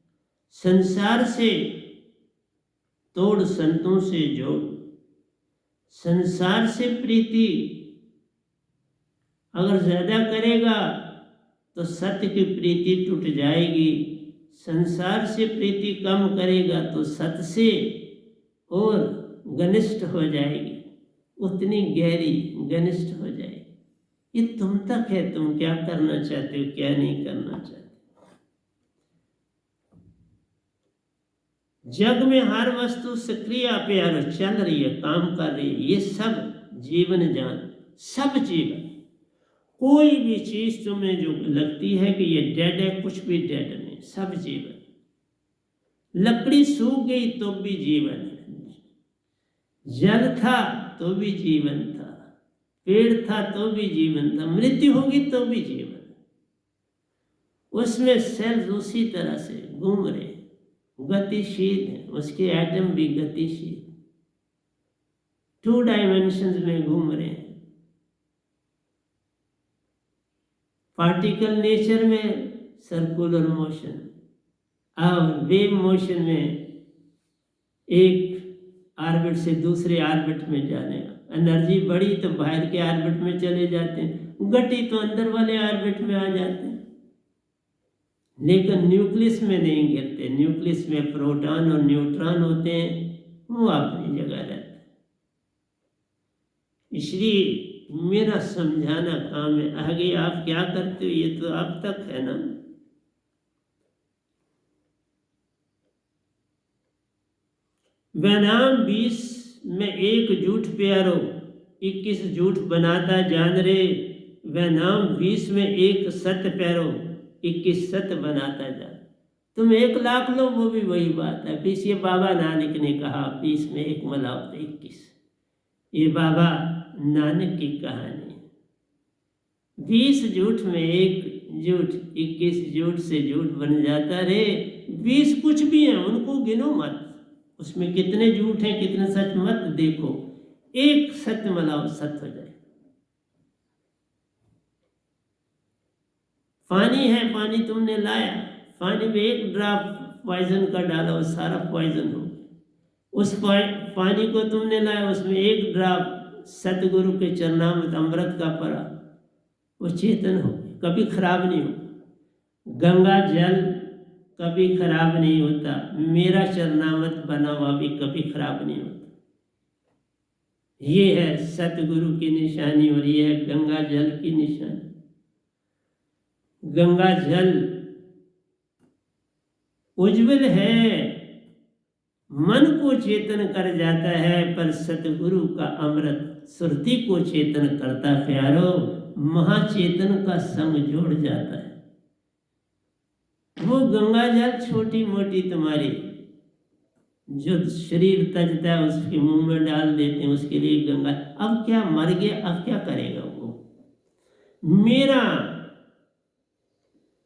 संसार से तोड़, संतों से जोड़। संसार से प्रीति अगर ज्यादा करेगा तो सत्य की प्रीति टूट जाएगी, संसार से प्रीति कम करेगा तो सत्य से और घनिष्ठ हो जाएगी, उतनी गहरी घनिष्ठ हो जाएगी। ये तुम तक है, तुम क्या करना चाहते हो, क्या नहीं करना चाहते। जग में हर वस्तु सक्रिय प्यारो चल रही है, काम कर रही है, ये सब जीवन जान, सब जीवन। कोई भी चीज तुम्हें जो लगती है कि ये डेड है, कुछ भी डेड नहीं, सब जीवन। लकड़ी सूख गई तो भी जीवन है, जल था तो भी जीवन था, पेड़ था तो भी जीवन था, मृत्यु होगी तो भी जीवन। उसमें सेल्स उसी तरह से घूम रहे, गतिशील है, उसके एटम भी गतिशील, 2 डायमेंशंस में घूम रहे हैं। पार्टिकल नेचर में सर्कुलर मोशन और वेव मोशन में एक ऑर्बिट से दूसरे ऑर्बिट में जाने का। एनर्जी बढ़ी तो बाहर के ऑर्बिट में चले जाते हैं, घटी तो अंदर वाले ऑर्बिट में आ जाते हैं। लेकिन न्यूक्लियस में नहीं गिरते, न्यूक्लियस में प्रोटॉन और न्यूट्रॉन होते हैं, वो अपनी जगह रहते हैं। इसलिए मेरा समझाना काम है, आगे आप क्या करते हो ये तो आप तक है ना। वह नाम 20 में एक झूठ प्यारो, 21 झूठ बनाता जान रे। वह नाम 20 में एक सत्य प्यारो, 21 सत्य बनाता जान। तुम 1 लाख लो वो भी वही बात है। 20 ये बाबा नानक ने कहा, 20 में एक मिलाओ तो 21। ये बाबा नानक की कहानी। 20 झूठ में एक झूठ, 21 झूठ से झूठ बन जाता रे। 20 कुछ भी है, उनको गिनो मत, उसमें कितने झूठ हैं कितने सच मत देखो, एक सत्य मिलाओ, सत्य हो जाए। पानी है, पानी तुमने लाया, पानी में 1 ड्रॉप पॉइजन का डाला, वो सारा पॉइजन हो। उस पानी को तुमने लाया, उसमें 1 ड्रॉप सतगुरु के चरणामृत अमृत का पड़ा, वो चेतन हो, कभी खराब नहीं हो। गंगा जल कभी खराब नहीं होता, मेरा चरणामृत बना हुआ भी कभी खराब नहीं होता। ये है सतगुरु की निशानी और ये है गंगा जल की निशानी। गंगा जल उज्जवल है, मन को चेतन कर जाता है, पर सतगुरु का अमृत सुरति को चेतन करता प्यारो, महाचेतन का संग जोड़ जाता है। वो गंगा जल छोटी मोटी तुम्हारी जो शरीर तजता है उसके मुंह में डाल देते हैं, उसके लिए गंगा। अब क्या मर गया, अब क्या करेगा वो? मेरा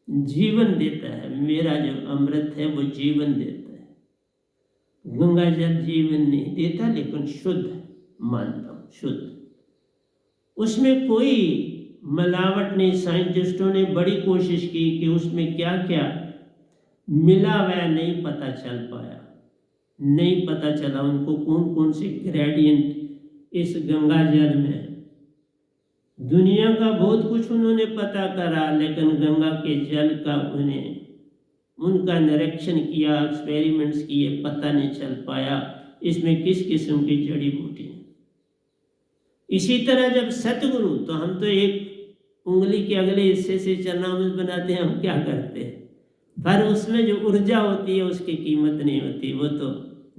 जीवन देता है, मेरा जो अमृत है वो जीवन देता है। गंगा जल जीवन नहीं देता, लेकिन शुद्ध मानता हूं, शुद्ध, उसमें कोई मिलावट नहीं। साइंटिस्टों ने बड़ी कोशिश की कि उसमें क्या क्या मिला हुआ नहीं पता चल पाया, नहीं पता चला उनको कौन कौन से ग्रेडियंट इस गंगा जल में। दुनिया का बहुत कुछ उन्होंने पता करा, लेकिन गंगा के जल का उन्हें उनका निरीक्षण किया, एक्सपेरिमेंट्स किए, पता नहीं चल पाया इसमें किस किस्म की जड़ी बूटी। इसी तरह जब सतगुरु, तो हम तो एक उंगली के अगले हिस्से से चरणामृत बनाते हैं, हम क्या करते हैं, पर उसमें जो ऊर्जा होती है उसकी कीमत नहीं होती, वो तो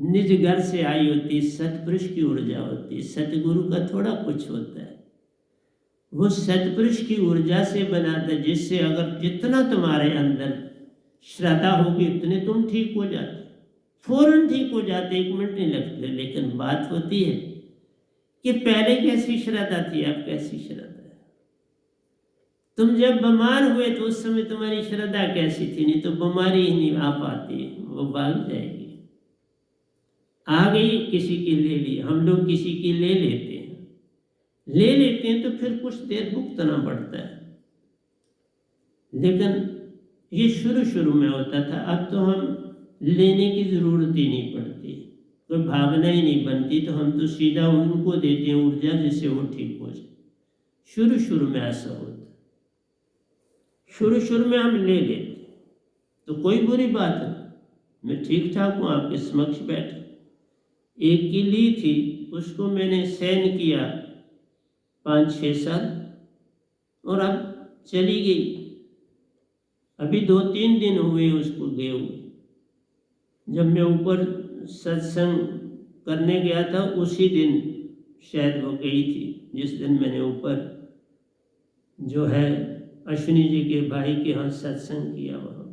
निज घर से आई होती, सतपुरुष की ऊर्जा होती है। सतगुरु का थोड़ा कुछ होता है, वो सतपुरुष की ऊर्जा से बना था, जिससे अगर जितना तुम्हारे अंदर श्रद्धा होगी उतने तुम ठीक हो जाते, फौरन ठीक हो जाते, 1 मिनट नहीं लगते। लेकिन बात होती है कि पहले कैसी श्रद्धा थी, अब कैसी श्रद्धा है। तुम जब बीमार हुए तो उस समय तुम्हारी श्रद्धा कैसी थी? नहीं तो बीमारी ही नहीं आ पाती, वो भाग जाएगी। आ गई किसी की ले ली, हम लोग किसी की ले लेते हैं तो फिर कुछ देर भुगतना पड़ता है। लेकिन ये शुरू में होता था, अब तो हम लेने की ज़रूरत ही नहीं पड़ती, कोई भावना ही नहीं बनती, तो हम तो सीधा उनको देते हैं ऊर्जा जिससे वो ठीक हो जाए। शुरू में ऐसा होता, शुरू में हम ले लेते, तो कोई बुरी बात नहीं। मैं ठीक ठाक हूँ, आपके समक्ष बैठा। एक की ली थी, उसको मैंने सहन किया 5-6 साल, और अब चली गई। अभी 2-3 दिन हुए उसको गए हुए। जब मैं ऊपर सत्संग करने गया था उसी दिन शायद वो गई थी, जिस दिन मैंने ऊपर जो है अश्विनी जी के भाई के यहाँ सत्संग किया। वहाँ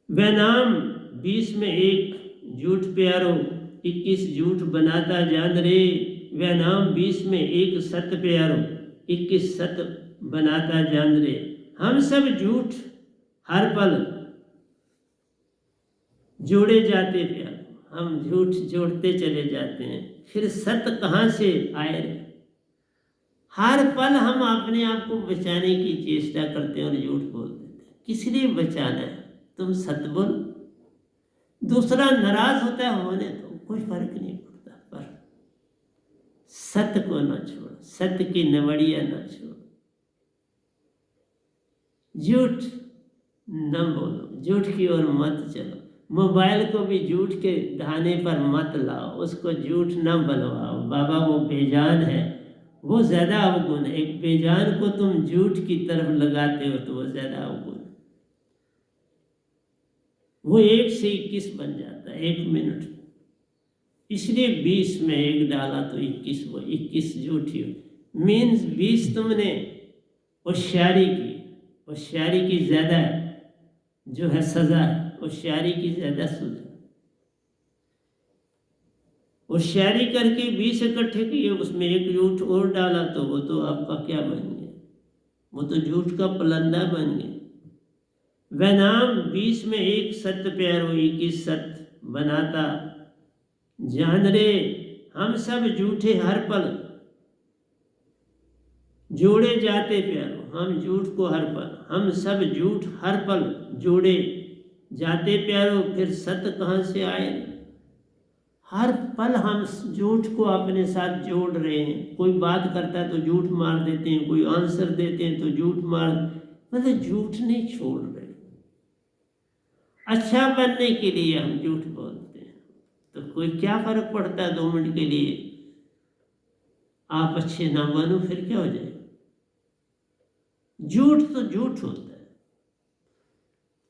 वह नाम 20 में 1 झूठ प्यारो, 21 झूठ बनाता जान रे। वह नाम 20 में 1 सत्य प्यारो, 21 सत्य बनाता जान रे। हम सब झूठ हर पल जोड़े जाते प्यार, हम झूठ जोड़ते चले जाते हैं, फिर सत्य कहाँ से आए रे। हर पल हम अपने आप को बचाने की चेष्टा करते हैं और झूठ बोल देते हैं। किस लिए बचाना है? तुम सत्य बोल। दूसरा नाराज होता है, होने तो कोई फर्क नहीं पड़ता, पर सत्य को ना छोड़ो, सत्य की नवड़िया ना छोड़ो। झूठ न बोलो, झूठ की ओर मत चलो। मोबाइल को भी झूठ के धाने पर मत लाओ, उसको झूठ न बलवाओ। बाबा वो बेजान है, वो ज़्यादा अवगुण है। एक बेजान को तुम झूठ की तरफ लगाते हो तो वो ज़्यादा अवगुण है। वो 1 से 21 बन जाता है 1 मिनट। इसलिए 20 में 1 डाला तो 21, वो 21 झूठी हो। मीन्स 20 तुमने होशियारी की ज़्यादा जो है सज़ा है, होशियारी की ज़्यादा सज़ा। होशियारी करके 20 इकट्ठे किए, उसमें 1 झूठ और डाला तो वो तो आपका क्या बन गया? वो तो झूठ का पलंदा बन गया। वह नाम 20 में 1 सत्य प्यारो, 21 सत्य बनाता जान रे। हम सब झूठे हर पल जोड़े जाते प्यारो, हम झूठ को हर पल, हम सब झूठ हर पल जोड़े जाते प्यारो, फिर सत्य कहाँ से आए? हर पल हम झूठ को अपने साथ जोड़ रहे हैं। कोई बात करता है तो झूठ मार देते हैं, कोई आंसर देते हैं तो झूठ मार, मतलब झूठ नहीं छोड़ रहे। अच्छा बनने के लिए हम झूठ बोलते हैं, तो कोई क्या फर्क पड़ता है 2 मिनट के लिए आप अच्छे ना बनो, फिर क्या हो जाए? झूठ तो झूठ होता है।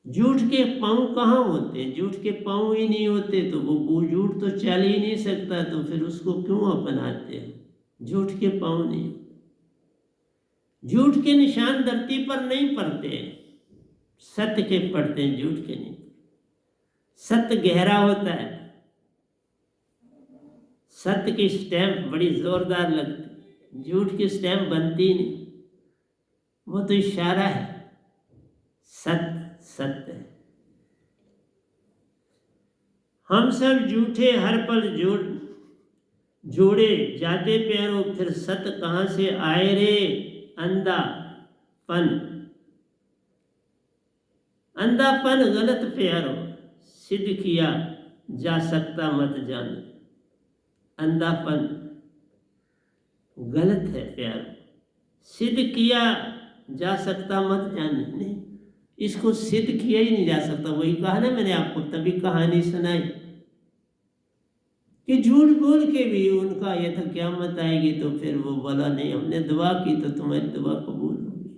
झूठ के पाँव कहाँ होते हैं? झूठ के पाँव ही नहीं होते तो वो झूठ तो चल ही नहीं सकता, तो फिर उसको क्यों अपनाते हैं? झूठ के पाँव नहीं। झूठ के निशान धरती पर नहीं पड़ते, सत्य के पड़ते हैं, झूठ के नहीं। सत्य गहरा होता है, सत्य की स्टैम्प बड़ी जोरदार लगती, झूठ की स्टैम्प बनती नहीं, वो तो इशारा है। सत्य सत्य है। हम सब झूठे हर पल जोड़े जाते प्यारो, फिर सत्य कहाँ से आए रे? अंधापन गलत प्यारो, सिद्ध किया जा सकता मत जान। अंधापन गलत है प्यारो, सिद्ध किया जा सकता मत जान। नहीं, इसको सिद्ध किया ही नहीं जा सकता। वही कहा ना मैंने आपको, तभी कहानी सुनाई कि झूठ बोल के भी उनका ये था क़यामत आएगी, तो फिर वो बोला नहीं, हमने दुआ की तो तुम्हारी दुआ कबूल होगी।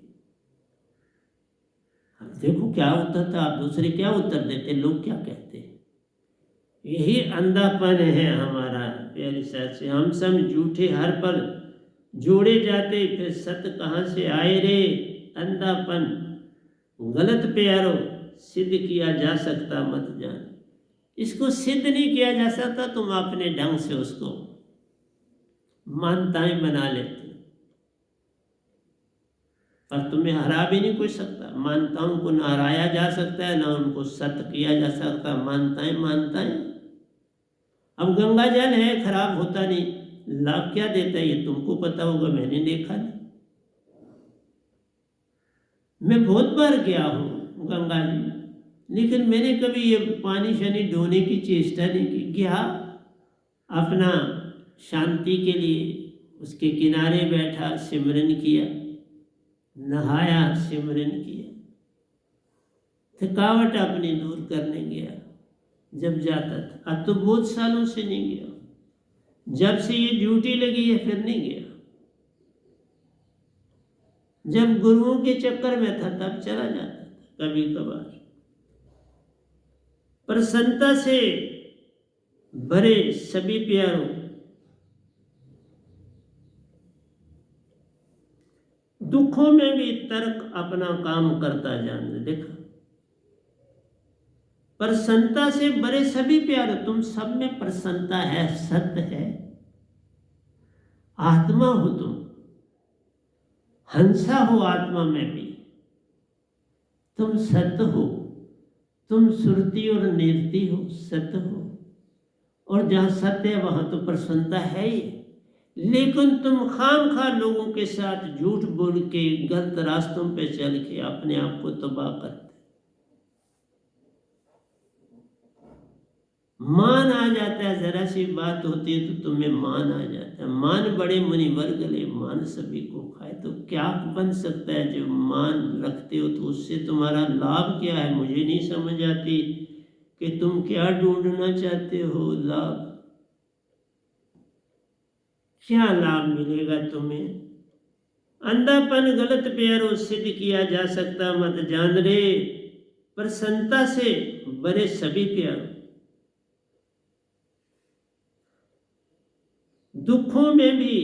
अब देखो क्या उत्तर था, आप दूसरे क्या उत्तर देते, लोग क्या कहते हैं। यही अंधापन है हमारा प्यारी साथ से। हम सब झूठे हर पल जोड़े जाते, फिर सत्य कहाँ से आए रे। अंधापन गलत प्यारो, सिद्ध किया जा सकता मत जान। इसको सिद्ध नहीं किया जा सकता, तुम अपने ढंग से उसको मान्यताएं बना लेते, पर तुम्हें हरा भी नहीं कोई सकता। मान्यताओं को ना हराया जा सकता है, ना उनको सत्य किया जा सकता। मान्यताएं मान्यताएं। अब गंगा जल है, खराब होता नहीं, लाभ क्या देता है ये तुमको पता होगा, मैंने देखा नहीं। मैं बहुत बार गया हूँ गंगा जी, लेकिन मैंने कभी ये पानी शानी ढोने की चेष्टा नहीं की। गया अपना शांति के लिए उसके किनारे बैठा, सिमरन किया, नहाया, सिमरन किया, थकावट अपनी दूर करने गया जब जाता था। अब तो बहुत सालों से नहीं गया, जब से ये ड्यूटी लगी है फिर नहीं गया। जब गुरुओं के चक्कर में था तब चला जाता था कभी कभार। प्रसन्नता से भरे सभी प्यारों, दुखों में भी तर्क अपना काम करता जाने। देखा, प्रसन्नता से भरे सभी प्यारे, तुम सब में प्रसन्नता है, सत्य है, आत्मा हो तुम, हंसा हो आत्मा में भी, तुम सत्य हो, तुम सुरती और निरती हो, सत्य हो। और जहाँ सत्य है वहाँ तो प्रसन्नता है ही। लेकिन तुम खामखा लोगों के साथ झूठ बोल के, गलत रास्तों पे चल के अपने आप को तबाह करते। मान आ जाता है, जरा सी बात होती है तो तुम्हें मान आ जाता है। मान बड़े मुनिवर गले, मान सभी को खाए। तो क्या बन सकता है जब मान रखते हो, तो उससे तुम्हारा लाभ क्या है मुझे नहीं समझ आती कि तुम क्या ढूंढना चाहते हो। लाभ क्या लाभ मिलेगा तुम्हें। अंधापन गलत प्यारो, सिद्ध किया जा सकता मत जान रे। प्रसन्नता से बड़े सभी प्यारो, दुखों में भी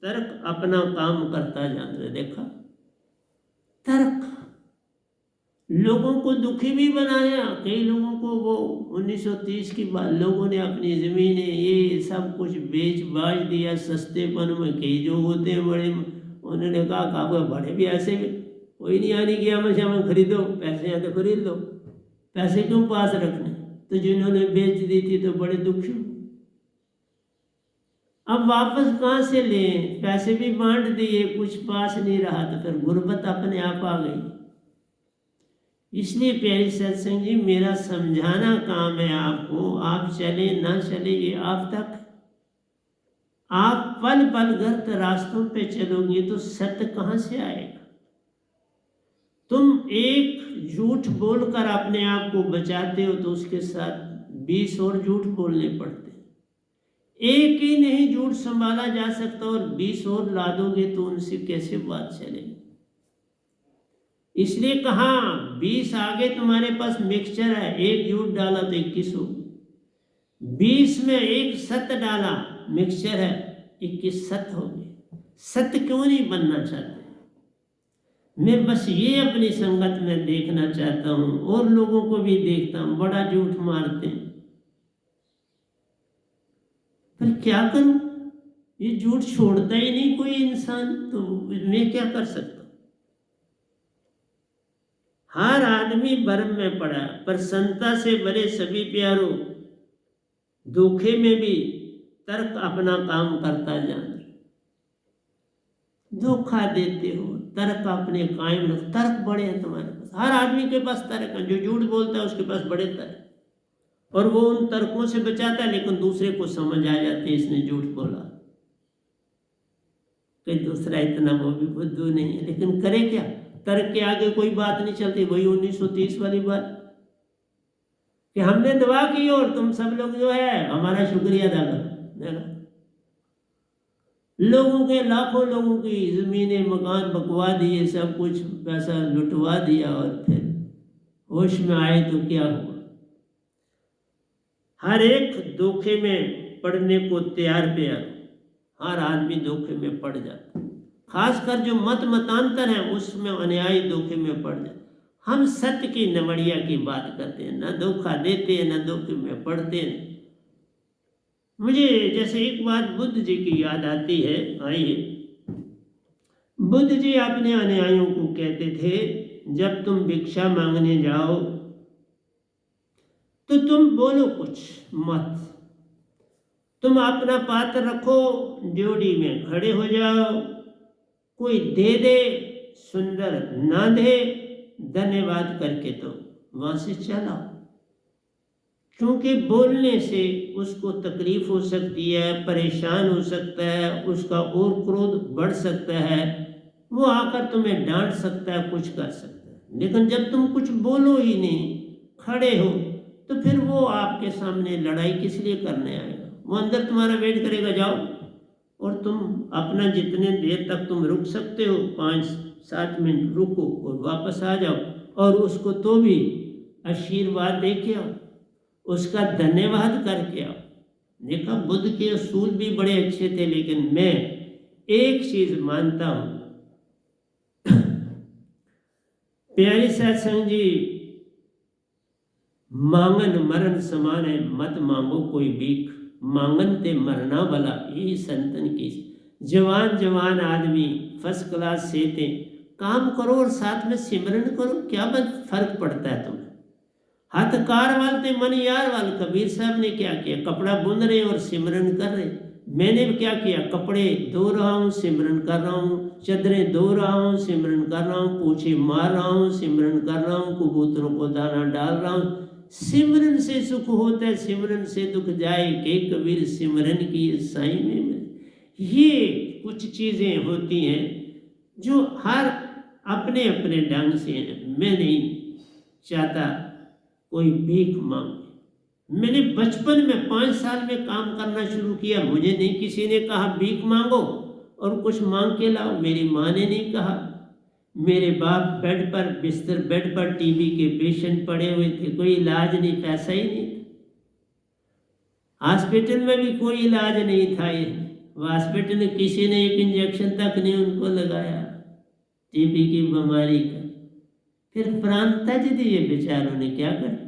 तर्क अपना काम करता जान रहे। देखा, तर्क लोगों को दुखी भी बनाया। कई लोगों को वो 1930 की बात, लोगों ने अपनी जमीनें ये सब कुछ बेच बाच दिया सस्तेपन में। कई जो होते हैं बड़े, उन्होंने कहा बड़े भी ऐसे भी कोई नहीं आने किया में खरीदो, पैसे हैं तो खरीद लो, पैसे क्यों पास रखने। तो जिन्होंने बेच दी थी तो बड़े दुखी। अब वापस कहाँ से लें, पैसे भी बांट दिए, कुछ पास नहीं रहा, तो फिर गुर्बत अपने आप आ गई। इसलिए प्यारी सत्संग जी, मेरा समझाना काम है आपको। आप चले ना चले ये आप तक। आप पल पल गलत रास्तों पे चलोगे तो सत्य कहाँ से आएगा। तुम एक झूठ बोलकर अपने आप को बचाते हो तो उसके साथ 20 और झूठ बोलने पड़ते। एक ही नहीं झूठ संभाला जा सकता, और 20 और ला दोगे तो उनसे कैसे बात चलेगी। इसलिए कहा 20 आगे तुम्हारे पास मिक्सचर है, एक झूठ डाला तो 21 हो, 20 में एक सत्य डाला, मिक्सचर है, 21 सत्य हो गए। सत्य क्यों नहीं बनना चाहते। मैं बस ये अपनी संगत में देखना चाहता हूं, और लोगों को भी देखता हूं बड़ा झूठ मारते हैं, पर क्या करूं, ये झूठ छोड़ता ही नहीं कोई इंसान, तो मैं क्या कर सकता। हर आदमी भ्रम में पड़ा। प्रसन्नता से भरे सभी प्यारो, धोखे में भी तर्क अपना काम करता जान। धोखा देते हो, तर्क अपने कायम रख। तर्क बड़े हैं तुम्हारे पास, हर आदमी के पास तर्क है। जो झूठ बोलता है उसके पास बड़े तर्क, और वो उन तर्कों से बचाता है, लेकिन दूसरे को समझ आ जाती है इसने झूठ बोला। कोई दूसरा इतना वो भी बुद्धू नहीं है, लेकिन करे क्या, तर्क के आगे कोई बात नहीं चलती। वही 1930 वाली बात कि हमने दुआ की और तुम सब लोग जो है हमारा शुक्रिया अदा करो। लोगों के, लाखों लोगों की जमीनें मकान बकवा दिए, सब कुछ पैसा लुटवा दिया, और फिर होश में आए तो क्या हुआ। हर एक धोखे में पड़ने को तैयार प्यार, हर आदमी धोखे में पड़ जाता है, खासकर जो मत मतांतर है उसमें अनुयायी धोखे में पड़ जाते। हम सत्य की नमड़िया की बात करते हैं, न धोखा देते हैं न धोखे में पड़ते हैं। मुझे जैसे एक बात बुद्ध जी की याद आती है, आइए। बुद्ध जी अपने अनुयायियों को कहते थे, जब तुम भिक्षा मांगने जाओ तो तुम बोलो कुछ मत, तुम अपना पात्र रखो, ड्योढ़ी में खड़े हो जाओ, कोई दे दे सुंदर ना दे, धन्यवाद करके तो वहां से चला। क्योंकि बोलने से उसको तकलीफ हो सकती है, परेशान हो सकता है, उसका और क्रोध बढ़ सकता है, वो आकर तुम्हें डांट सकता है, कुछ कर सकता है। लेकिन जब तुम कुछ बोलो ही नहीं, खड़े हो, तो फिर वो आपके सामने लड़ाई किस लिए करने आएगा? वो अंदर तुम्हारा वेट करेगा, जाओ, और तुम अपना जितने देर तक तुम रुक सकते हो, 5-7 मिनट रुको और वापस आ जाओ, और उसको तो भी आशीर्वाद दे के आओ, उसका धन्यवाद करके आओ। देखा, बुद्ध के असूल भी बड़े अच्छे थे, लेकिन मैं एक चीज मानता हूं, प्यारे सत्संग जी, मांगन मरण समान है, मत मांगो कोई भीख, मांगन ते मरना वाला, यही संतन की। जवान जवान आदमी फर्स्ट क्लास से थे, काम करो और साथ में सिमरन करो, क्या फर्क पड़ता है तुम्हें? हथकार वालते मन यार वाल, कबीर साहब ने क्या किया? कपड़ा बुन रहे और सिमरन कर रहे। मैंने क्या किया? कपड़े धो रहा हूँ, सिमरन कर रहा हूँ, चादरें धो रहा हूँ, सिमरन कर रहा हूँ, पोछे मार रहा हूँ, सिमरन कर रहा हूँ, कबूतरों को दाना डाल रहा हूँ। सिमरन से सुख होता है, सिमरन से दुख जाए के कबीर सिमरन की साई में। ये कुछ चीजें होती हैं जो हर अपने अपने ढंग से हैं। मैं नहीं चाहता कोई भीख मांगे। मैंने बचपन में 5 साल में काम करना शुरू किया, मुझे नहीं किसी ने कहा भीख मांगो और कुछ मांग के लाओ, मेरी माँ ने नहीं कहा। मेरे बाप बेड पर, बिस्तर बेड पर टीबी के पेशेंट पड़े हुए थे, कोई इलाज नहीं, पैसा ही नहीं था, हॉस्पिटल में भी कोई इलाज नहीं था। हॉस्पिटल में किसी ने एक इंजेक्शन तक नहीं उनको लगाया टीबी की बीमारी का। फिर प्राण तज दिए बेचारों ने, क्या करते।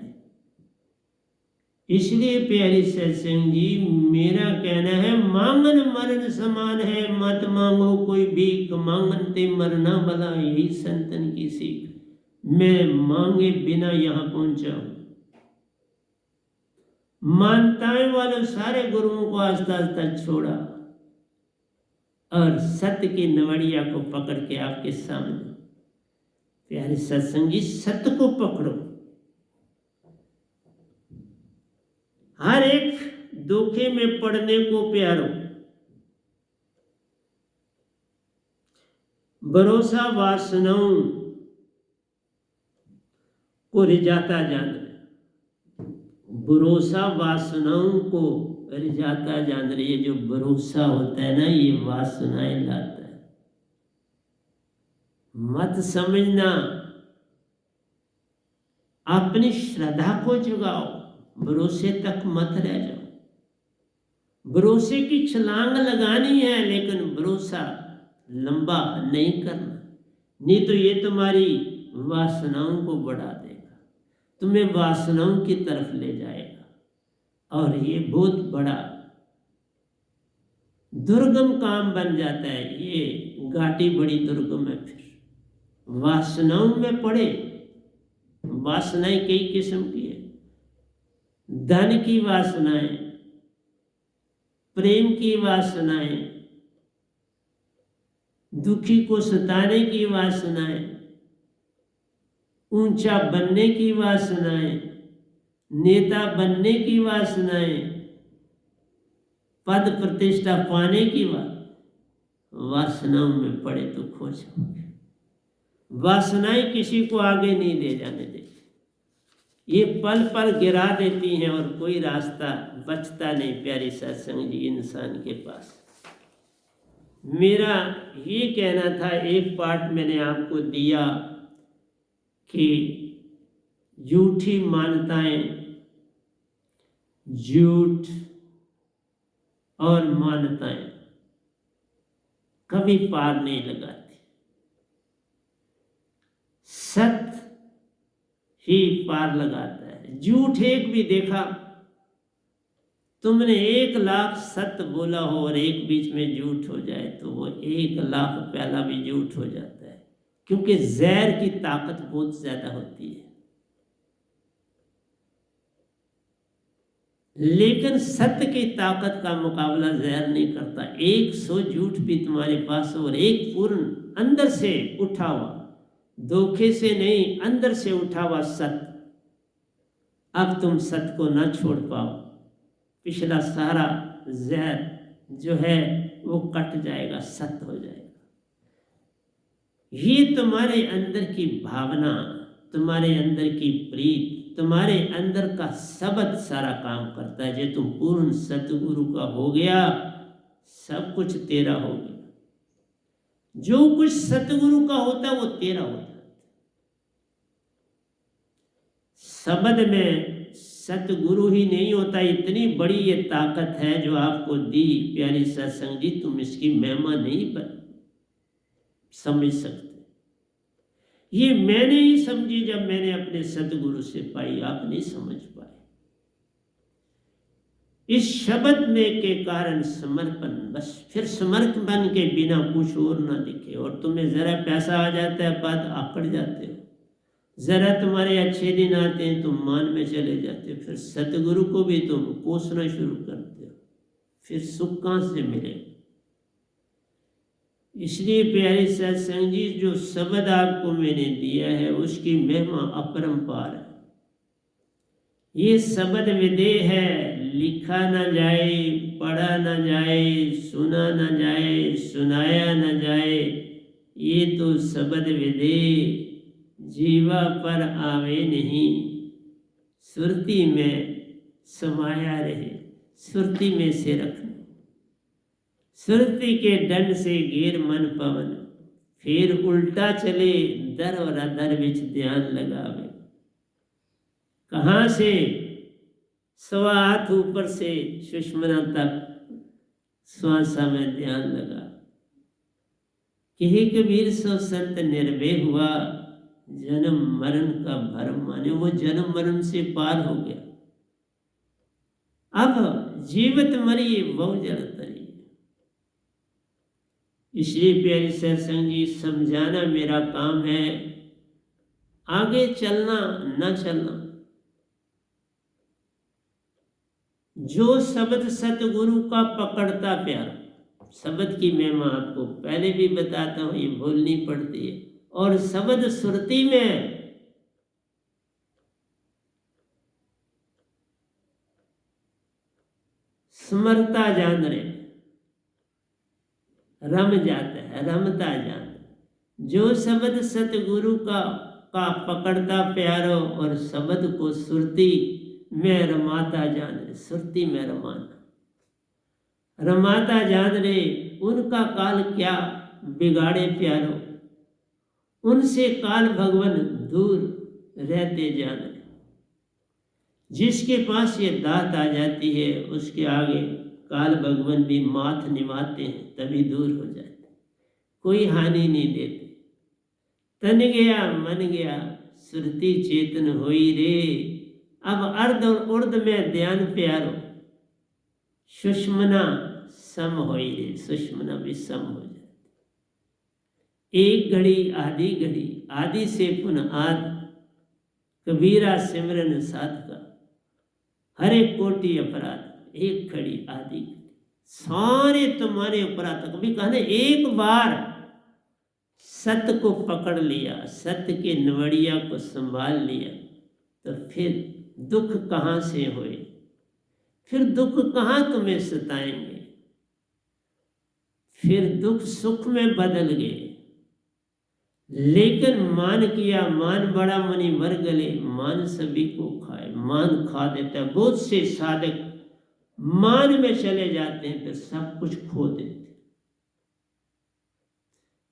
इसलिए प्यारी सत्संग जी, मेरा कहना है, मांगन मरण समान है, मत मांगो कोई भीख, मांगन ते मरना भला, यही संतन की सीख। मैं मांगे बिना यहां पहुंचा हूं। मानताएं वाले सारे गुरुओं को आस्ता आस्ता छोड़ा और सत्य की नवड़िया को पकड़ के आपके सामने। प्यारे सत्संगी, सत्य को पकड़ो। हर एक धोखे में पड़ने को प्यारो, भरोसा वासनाओं को रिझाता जान रहे, भरोसा वासनाओं को रिझाता जान रही है। जो भरोसा होता है ना, ये वासनाएं लाता है। मत समझना, अपनी श्रद्धा को जगाओ, भरोसे तक मत रह जाओ। भरोसे की छलांग लगानी है, लेकिन भरोसा लंबा नहीं करना, नहीं तो ये तुम्हारी वासनाओं को बढ़ा देगा, तुम्हें वासनाओं की तरफ ले जाएगा, और ये बहुत बड़ा दुर्गम काम बन जाता है। ये घाटी बड़ी दुर्गम है। फिर वासनाओं में पड़े, वासनाएं कई किस्म की है। धन की वासनाएं, प्रेम की वासनाएं, दुखी को सताने की वासनाएं, ऊंचा बनने की वासनाएं, नेता बनने की वासनाएं, पद प्रतिष्ठा पाने की वासनाओं में पड़े तो खो जाओगे। वासनाएं किसी को आगे नहीं ले जाने देती, ये पल पल गिरा देती हैं और कोई रास्ता बचता नहीं। प्यारी सत्संग जी, इंसान के पास मेरा ये कहना था, एक पार्ट मैंने आपको दिया कि झूठी मान्यताएं, झूठ और मान्यताएं, कभी पार नहीं लगाती, सत्य ही पार लगाता है। झूठ एक भी देखा, तुमने 1,00,000 सत्य बोला हो और एक बीच में झूठ हो जाए तो वो 1,00,000 पहला भी झूठ हो जाता है, क्योंकि जहर की ताकत बहुत ज्यादा होती है। लेकिन सत्य की ताकत का मुकाबला जहर नहीं करता। 100 झूठ भी तुम्हारे पास हो और एक पूर्ण अंदर से उठा हुआ, धोखे से नहीं, अंदर से उठा हुआ सत्य, अब तुम सत्य को ना छोड़ पाओ, पिछला सारा जहर जो है वो कट जाएगा, सत्य हो जाएगा। ये तुम्हारे अंदर की भावना, तुम्हारे अंदर की प्रीत, तुम्हारे अंदर का शब्द सारा काम करता है। जो तुम पूर्ण सतगुरु का हो गया, सब कुछ तेरा हो गया। जो कुछ सतगुरु का होता है वो तेरा होता है। शब्द में सतगुरु ही नहीं होता, इतनी बड़ी ये ताकत है जो आपको दी प्यारी सत्संग जी, तुम इसकी महिमा नहीं पर समझ सकते। ये मैंने ही समझी जब मैंने अपने सतगुरु से पाई, आप नहीं समझ पाए। इस शब्द में के कारण समर्पण, बस फिर समर्पण के बिना कुछ और ना दिखे। और तुम्हें जरा पैसा आ जाता है, बात आकड़ जाते हो, जरा तुम्हारे अच्छे दिन आते हैं तुम मान में चले जाते हो, फिर सतगुरु को भी तुम कोसना शुरू करते हो, फिर सुख कहाँ से मिलेगा। इसलिए प्यारे सत्संग जी, जो शब्द आपको मैंने दिया है उसकी महिमा अपरंपार है। ये शब्द विदेह है, लिखा ना जाए, पढ़ा ना जाए, सुना ना जाए, सुनाया ना जाए। ये तो शब्द विदेह जीवा पर आवे नहीं, सुरती में समाया रहे, सुरती में से रखना। सुरती के दंड से घेर मन पवन, फिर उल्टा चले दर और अदर विच ध्यान लगावे। कहाँ से? सवा हाथ ऊपर से सुषमना तक श्वासा में ध्यान लगा। कही कबीर सो संत निर्भय हुआ, जन्म मरण का भरम माने। वो जन्म मरण से पार हो गया, अब जीवित मरी बहु जल तरी। इसलिए प्यारी सत्संग जी, समझाना मेरा काम है, आगे चलना ना चलना। जो शब्द सतगुरु का पकड़ता प्यार, शब्द की महिमा आपको पहले भी बताता हूं, ये भूलनी पड़ती है। और शब्द सुरती में स्मरता जान रहे, रम जाता है, रमता जान। जो शब्द सतगुरु का पकड़ता प्यारो और शब्द को सुरती में रमाता जान रहे, सुरती में रमाना, रमाता जान रहे। उनका काल क्या बिगाड़े प्यारो, उनसे काल भगवान दूर रहते जान रहे। जिसके पास ये दात आ जाती है उसके आगे काल भगवान भी माथ निभाते हैं, तभी दूर हो जाते, कोई हानि नहीं देते। तन गया मन गया, सुरती चेतन होई रे। अब अर्ध और उर्ध में ध्यान प्यारो, सुषमना सम होई रे, सुषमना भी सम हो जाती। एक घड़ी आधी घड़ी, आदि से पुनः आद, कबीरा सिमरन साधका, हरे कोटि अपराध, एक घड़ी आधी घड़ी सारे तुम्हारे अपराध। कभी कहने एक बार सत्य को पकड़ लिया, सत्य के नवड़िया को संभाल लिया, तो फिर दुख कहाँ से होए, फिर दुख कहाँ तुम्हें सताएंगे, फिर दुख सुख में बदल गए। लेकिन मान किया, मान बड़ा मुनि मर गले, मान सभी को खाए, मान खा देता है। बहुत से साधक मान में चले जाते हैं, फिर सब कुछ खो देते।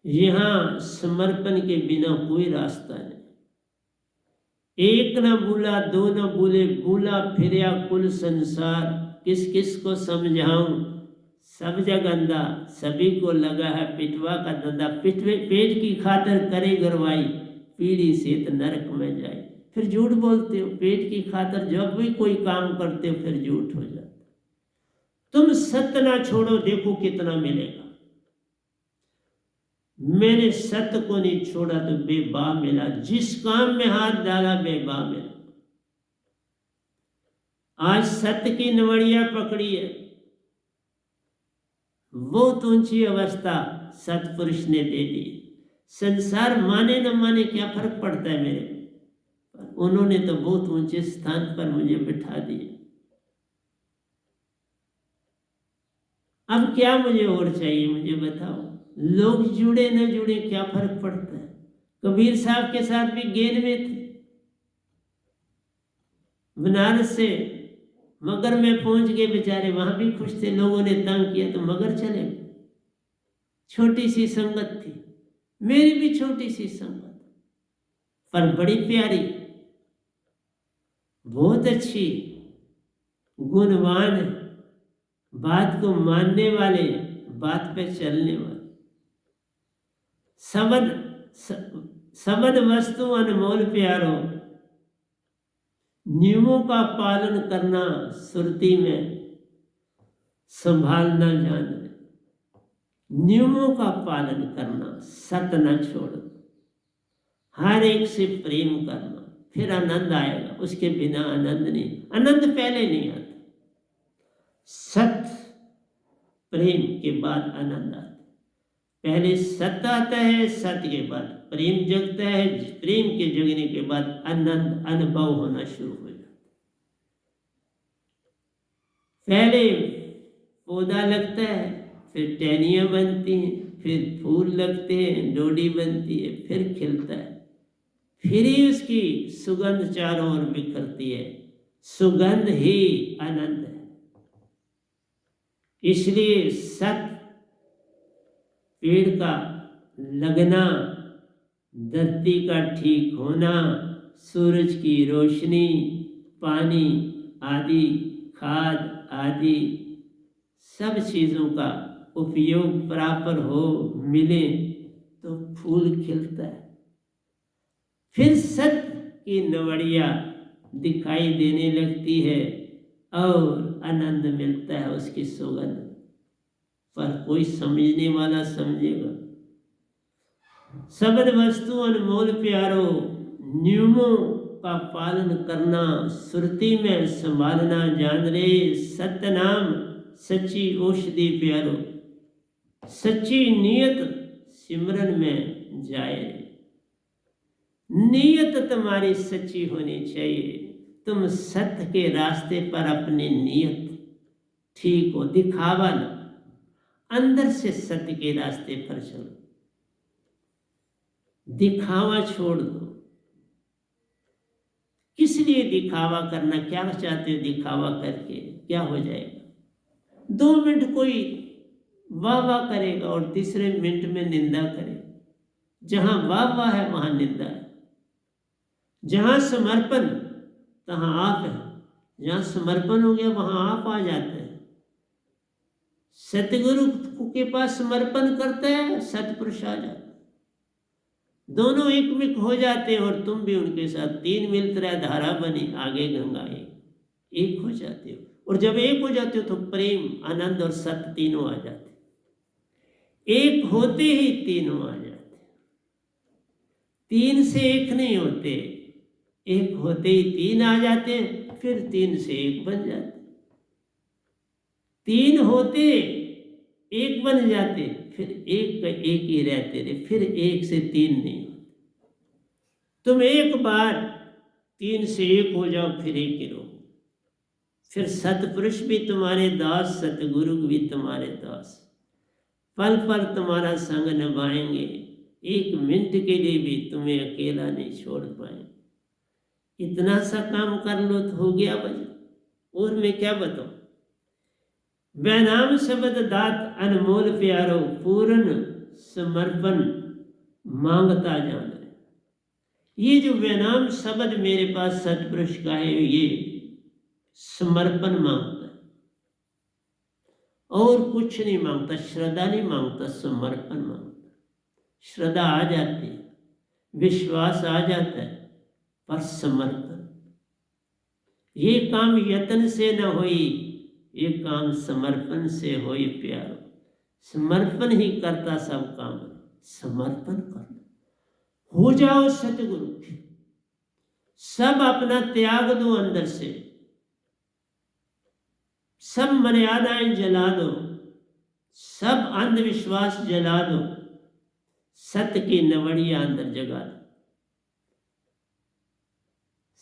यहां समर्पण के बिना कोई रास्ता नहीं। एक न बोला, दो न बोले, बोला फिरया कुल संसार, किस किस को समझाऊं, सब जगह अंधा, सभी को लगा है पिटवा का धंधा। पेट की खातर करे गरवाई, पीढ़ी सेत नरक में जाए। फिर झूठ बोलते हो, पेट की खातर जब भी कोई काम करते हो फिर झूठ हो जाता। तुम सत्य ना छोड़ो, देखो कितना मिलेगा। मैंने सत्य को नहीं छोड़ा तो बेबा मिला, जिस काम में हाथ डाला बेबा मिला। आज सत्य की नवड़िया पकड़ी है, बहुत ऊंची अवस्था सतपुरुष ने दे दी। संसार माने न माने क्या फर्क पड़ता है मेरे, उन्होंने तो बहुत ऊंचे स्थान पर मुझे बिठा दिया। अब क्या मुझे और चाहिए, मुझे बताओ। लोग जुड़े न जुड़े क्या फर्क पड़ता है। कबीर साहब के साथ भी गेन में थे, बनारस से मगर में पहुंच गए बेचारे, वहां भी खुश थे। लोगों ने तंग किया तो मगर चले। छोटी सी संगत थी, मेरी भी छोटी सी संगत, पर बड़ी प्यारी, बहुत अच्छी, गुणवान, बात को मानने वाले, बात पे चलने वाले। सबद वस्तु अनमोल प्यारो, नियमों का पालन करना सुरती में, संभालना जान। नियमों का पालन करना, सत्य न छोड़ो, हर एक से प्रेम करना, फिर आनंद आएगा। उसके बिना आनंद नहीं, आनंद पहले नहीं आता। सत्य प्रेम के बाद आनंद आता। पहले सत्य आता है, सत्य के बाद प्रेम जगता है, प्रेम के जगने के बाद आनंद अनुभव होना शुरू हो जाता। पहले पौधा लगता है, फिर टहनियाँ बनती हैं, फिर फूल लगते हैं, डोडी बनती है, फिर खिलता है, फिर ही उसकी सुगंध चारों ओर बिखरती है। सुगंध ही आनंद है। इसलिए सत्य, पेड़ का लगना, धरती का ठीक होना, सूरज की रोशनी, पानी आदि, खाद आदि सब चीज़ों का उपयोग बराबर हो, मिले तो फूल खिलता है। फिर सत्य की नवड़िया दिखाई देने लगती है और आनंद मिलता है उसकी सुगंध पर। कोई समझने वाला समझेगा। सबद वस्तु अनमोल प्यारो, नियमों का पालन करना, सुरती में संभालना जान रे। सत्य नाम सच्ची औषधि प्यारो, सच्ची नियत सिमरन में जाए रे। नियत तुम्हारी सच्ची होनी चाहिए। तुम सत्य के रास्ते पर अपनी नियत ठीक हो, दिखावा ना, अंदर से सत्य के रास्ते पर चलो, दिखावा छोड़ दो। किस लिए दिखावा करना, क्या चाहते हो दिखावा करके, क्या हो जाएगा? 2 मिनट कोई वाह वाह करेगा और तीसरे मिनट में निंदा करेगा। जहां वाह वाह है वहां निंदा है, जहां समर्पण तहां आप है, जहां समर्पण हो गया वहां आप आ जाते हैं। सतगुरु के पास समर्पण करते हैं, सतपुरुष आ जाते हैं, दोनों एकमिक हो जाते हैं और तुम भी उनके साथ। 3 मिलते रहे धारा बनी, आगे गंगा एक हो जाते हो। और जब एक हो जाते हो तो प्रेम, आनंद और सत्य तीनों आ जाते। एक होते ही तीनों आ जाते। 3 से 1 नहीं होते, 1 होते ही 3 आ जाते हैं, फिर 3 से 1 बन जाते। 3 होते 1 बन जाते, फिर 1 का 1 ही रहते रहे, फिर 1 से 3 नहीं होते। तुम एक बार 3 से 1 हो जाओ, फिर 1 ही रहो। फिर सतपुरुष भी तुम्हारे दास, सतगुरु भी तुम्हारे दास, पल पल तुम्हारा संग निभाएंगे। 1 मिनट के लिए भी तुम्हें अकेला नहीं छोड़ पाएंगे। इतना सा काम कर लो तो हो गया भजन। और मैं क्या बताऊं? वैनाम शब्द दात अनमोल प्यारो, पूर्ण समर्पण मांगता जान। ये जो वैनाम शब्द मेरे पास सतपुरुष का है, ये समर्पण मांगता है। और कुछ नहीं मांगता, श्रद्धा नहीं मांगता, समर्पण मांगता। श्रद्धा आ जाती है, विश्वास आ जाता है, पर समर्पण। ये काम यत्न से न होई, ये काम समर्पण से होई प्यारो। समर्पण ही करता सब काम। समर्पण करना, हो जाओ सतगुरु के। सब अपना त्याग दो अंदर से, सब मर्यादाएं जला दो, सब अंधविश्वास जला दो, सत्य की नवड़िया अंदर जगा दो।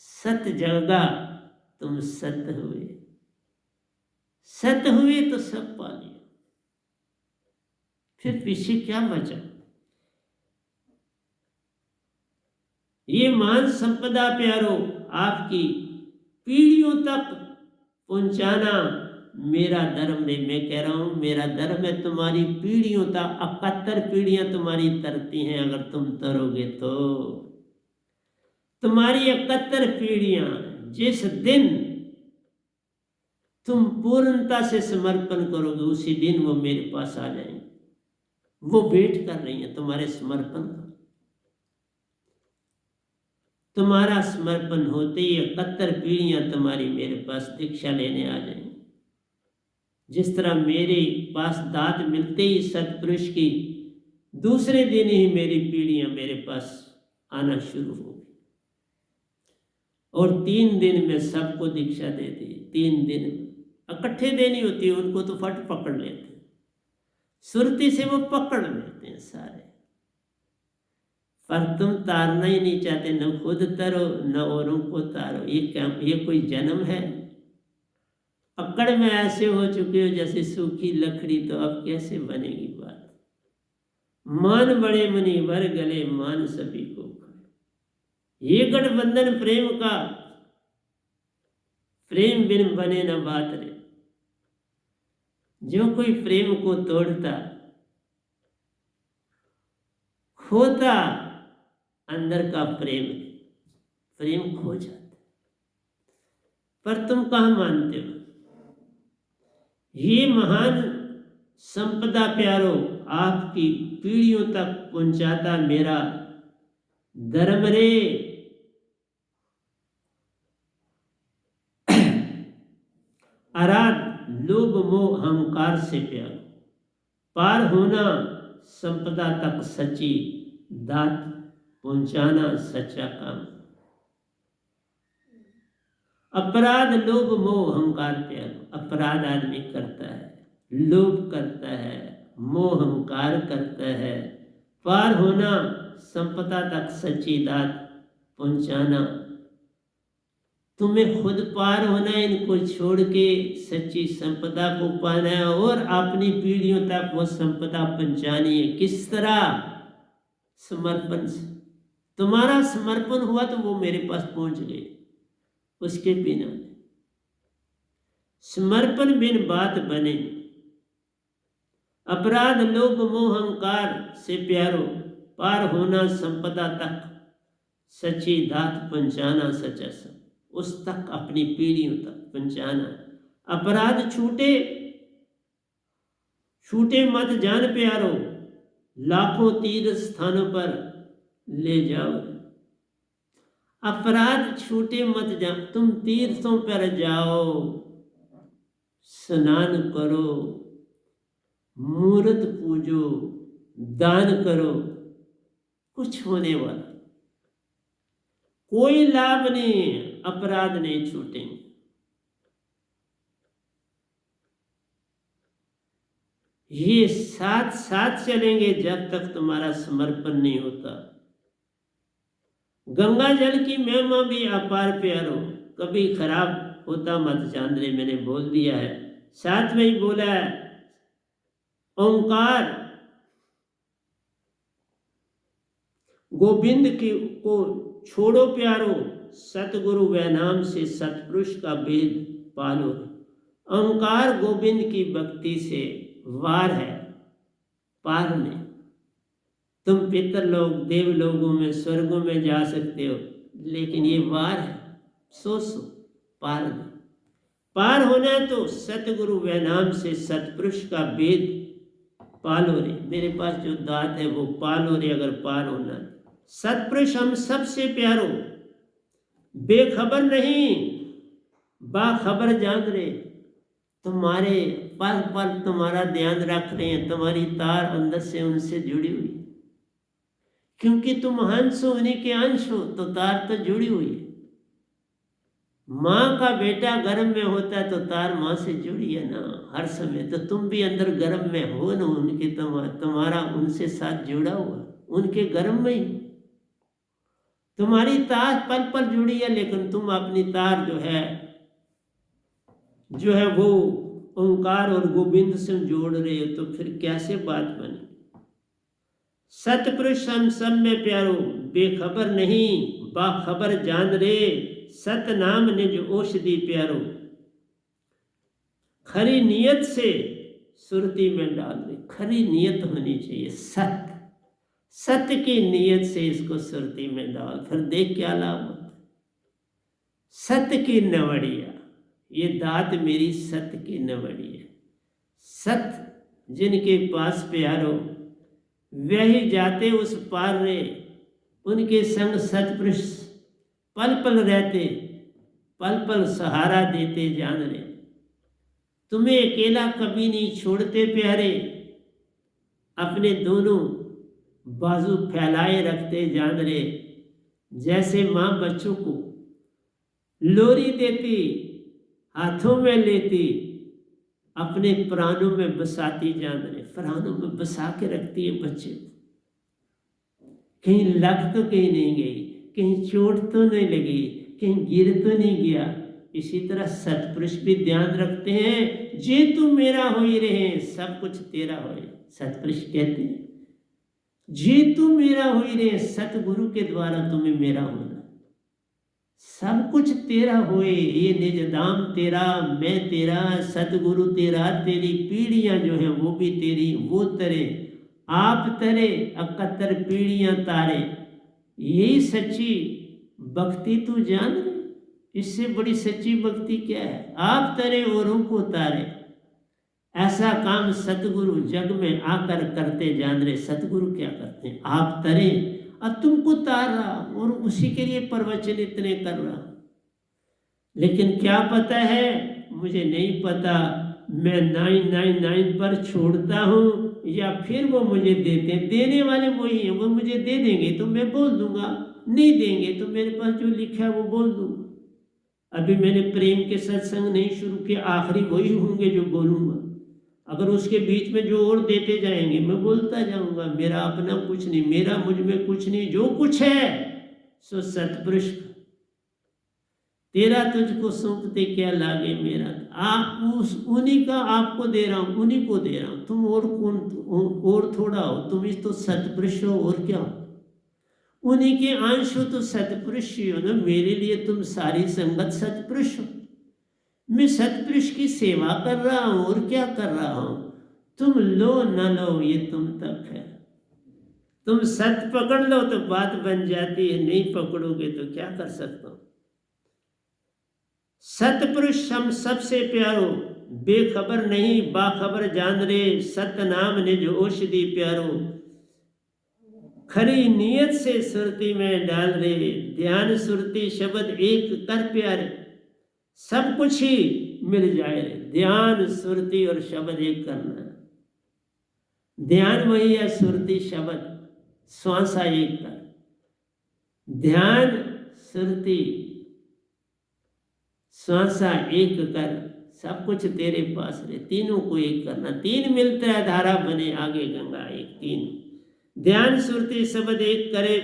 सत्य जगा, तुम सत्य हुए। सत्य हुए तो सब पा लिया, फिर पीछे क्या बचा। ये मान संपदा प्यारो आपकी पीढ़ियों तक पहुंचाना मेरा धर्म है। मैं कह रहा हूं मेरा धर्म है, तुम्हारी पीढ़ियों तक 71 पीढ़ियां तुम्हारी तरती हैं। अगर तुम तरोगे तो तुम्हारी 71 पीढ़ियां, जिस दिन तुम पूर्णता से समर्पण करोगे उसी दिन वो मेरे पास आ जाएंगे। वो वेट कर रही हैं तुम्हारे समर्पण का। तुम्हारा समर्पण होते ही 71 पीढ़ियां तुम्हारी मेरे पास दीक्षा लेने आ जाएंगी। जिस तरह मेरे पास दात मिलते ही सतपुरुष की, दूसरे दिन ही मेरी पीढ़ियां मेरे पास आना शुरू हो गई। और 3 दिन में सबको दीक्षा दे दी। 3 दिन इकट्ठे देनी होती है, उनको तो फट पकड़ लेते हैं, सुरती से वो पकड़ लेते हैं सारे। पर तुम तारना ही नहीं चाहते, न खुद तरो न औरों को तारो। ये कोई जन्म है? पकड़ में ऐसे हो चुके हो जैसे सूखी लकड़ी, तो अब कैसे बनेगी बात। मान बड़े मनी भर गले, मान सभी को खाए। ये गठबंधन प्रेम का, प्रेम बिन बने न बात रे। जो कोई प्रेम को तोड़ता, खोता अंदर का प्रेम, प्रेम खो जाता। पर तुम कहाँ मानते हो? ये महान संपदा प्यारो आपकी पीढ़ियों तक पहुंचाता मेरा धर्म रे। आराध लोभ मोह अहंकार से प्यारो, पार होना संपदा तक सच्ची दात पहुंचाना सच्चा काम। अपराध लोभ मोह अहंकार प्यारो। अपराध आदमी करता है, लोभ करता है, मोह अहंकार करता है। पार होना संपदा तक सच्ची दात पहुंचाना। तुम्हें खुद पार होना है, इनको छोड़ के सच्ची संपदा को पाना है और अपनी पीढ़ियों तक वो संपदा पहुंचानी है। किस तरह? समर्पण से। तुम्हारा समर्पण हुआ तो वो मेरे पास पहुंच गए। उसके बिना समर्पण बिन बात बने। अपराध लोभ मोह अहंकार से प्यारो, पार होना संपदा तक सच्ची दात पहुंचाना सच्चा सब। उस तक अपनी पीढ़ियों तक पहुंचाना। अपराध छूटे, छूटे मत जान प्यारो, लाखों तीर्थ स्थानों पर ले जाओ। अपराध छूटे मत जाओ, तुम तीर्थों पर जाओ, स्नान करो, मूर्त पूजो, दान करो, कुछ होने वाला कोई लाभ नहीं, अपराध नहीं छूटेंगे। ये साथ साथ चलेंगे जब तक तुम्हारा समर्पण नहीं होता। गंगा जल की महिमा भी अपार प्यारो, कभी खराब होता मत जान रे। मैंने बोल दिया है, साथ में ही बोला है ओंकार गोविंद की को छोड़ो प्यारो, सतगुरु व नाम से सतपुरुष का भेद पालो। ओंकार गोविंद की भक्ति से वार है, पार नहीं। तुम पितर लोग देव लोगों में स्वर्गों में जा सकते हो, लेकिन ये वार है, सोचो, पार नहीं। पार होना है तो सतगुरु व नाम से सतपुरुष का वेद पालो रे। मेरे पास जो दात है वो पालो रे अगर पार होना है। सतपुरुष हम सबसे प्यारो, बेखबर नहीं बाखबर जान रे। तुम्हारे पल पल तुम्हारा ध्यान रख रहे हैं, तुम्हारी तार अंदर से उनसे जुड़ी हुई, क्योंकि तुम हंस हो, उन्हीं के अंश हो, तो तार तो जुड़ी हुई है। माँ का बेटा गर्भ में होता है तो तार माँ से जुड़ी है ना हर समय। तो तुम भी अंदर गर्भ में हो ना, उनके तुम्हारा उनसे साथ जुड़ा हुआ, उनके गर्भ में ही तुम्हारी तार पल पल जुड़ी है। लेकिन तुम अपनी तार जो है वो ओंकार और गोविंद से जोड़ रहे हो, तो फिर कैसे बात बने। सतपुरुष हम सब में प्यारो, बेखबर नहीं बाखबर जान रे। सत नाम निज औषधि प्यारो, खरी नियत से सुरती में डाल दे। खरी नियत होनी चाहिए, सत्य की नियत से इसको सुरती में डाल, फिर देख क्या लाभ होता। सत्य की नवड़िया, ये दात मेरी सत्य की नवड़िया। सत्य जिनके पास प्यारो, वही जाते उस पार रे। उनके संग सतपुरुष पल पल रहते, पल पल सहारा देते जान रे। तुम्हें अकेला कभी नहीं छोड़ते प्यारे, अपने दोनों बाजू फैलाए रखते जान रे। जैसे माँ बच्चों को लोरी देती, हाथों में लेती, अपने प्राणों में बसाती जान रे। प्राणों में बसा के रखती है बच्चे को, कहीं लग तो कहीं नहीं गई, कहीं चोट तो नहीं लगी, कहीं गिर तो नहीं गया। इसी तरह सतपुरुष भी ध्यान रखते हैं, जे तू मेरा हो ही रहे सब कुछ तेरा होए। सतपुरुष कहते हैं जे तू मेरा हो ही रहे, सतगुरु के द्वारा तुम्हें मेरा होना, सब कुछ तेरा होए। ये निज धाम तेरा, मैं तेरा, सतगुरु तेरा, तेरी पीढ़ियां जो है वो भी तेरी, वो तरे आप तरे, 71 पीढ़ियां तारे। यही सच्ची भक्ति तू जान रहे, इससे बड़ी सच्ची भक्ति क्या है। आप तरे औरों को तारे, ऐसा काम सतगुरु जग में आकर करते जान रहे। सतगुरु क्या करते हैं, आप तरे, अब तुमको तार रहा और उसी के लिए प्रवचन इतने कर रहा। लेकिन क्या पता है, मुझे नहीं पता, मैं 999 पर छोड़ता हूँ या फिर वो मुझे देते हैं। देने वाले वही हैं, वो मुझे दे देंगे तो मैं बोल दूंगा, नहीं देंगे तो मेरे पास जो लिखा है वो बोल दूंगा। अभी मैंने प्रेम के सत्संग नहीं शुरू किया, आखिरी वही होंगे जो बोलूँगा। अगर उसके बीच में जो और देते जाएंगे मैं बोलता जाऊंगा। मेरा अपना कुछ नहीं, मेरा मुझ में कुछ नहीं, जो कुछ है सो सतपुरुष का। तेरा तुझको सौंपते क्या लागे मेरा, आप उन्हीं का आपको दे रहा हूँ, उन्हीं को दे रहा हूँ। तुम और कौन, और थोड़ा हो, तुम ही तो सतपुरुष हो, और क्या हो। उन्हीं के अंश हो तो सतपुरुष ही हो ना। मेरे लिए तुम सारी संगत सतपुरुष हो, मैं सतपुरुष की सेवा कर रहा हूं, और क्या कर रहा हूं। तुम लो न लो ये तुम तक है। तुम सत्य पकड़ लो तो बात बन जाती है, नहीं पकड़ोगे तो क्या कर सकता हूं। सतपुरुष हम सबसे प्यारो, बेखबर नहीं बाखबर जान रे। सत नाम निज औषधि प्यारो, खरी नियत से सुरती में डाल रे। ध्यान सुरती शब्द एक कर प्यारे, सब कुछ ही मिल जाए। ध्यान सुरती और शब्द एक करना, ध्यान वही है, सुरती शब्द श्वासा एक कर। ध्यान सुरती श्वासा एक कर, सब कुछ तेरे पास रहे। तीनों को एक करना, तीन मिलता है धारा बने आगे गंगा एक। तीन ध्यान सुरती शब्द एक करे,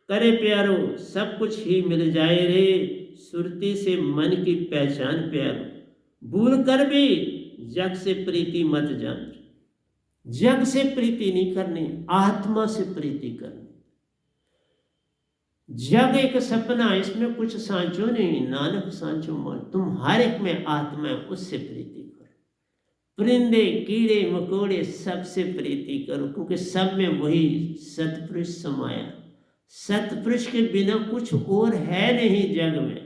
करे प्यारो, सब कुछ ही मिल जाए रे। सुरती से मन की पहचान प्यारो, भूल कर भी जग से प्रीति मत जान। जग से प्रीति नहीं करनी, आत्मा से प्रीति करनी। जग एक सपना, इसमें कुछ सांचो नहीं, नानक सांचो मान। तुम हर एक में आत्मा है, उससे प्रीति करो। परिंदे कीड़े मकोड़े सबसे प्रीति करो, क्योंकि सब में वही सतपुरुष समाया। सतपुरुष के बिना कुछ और है नहीं जग में।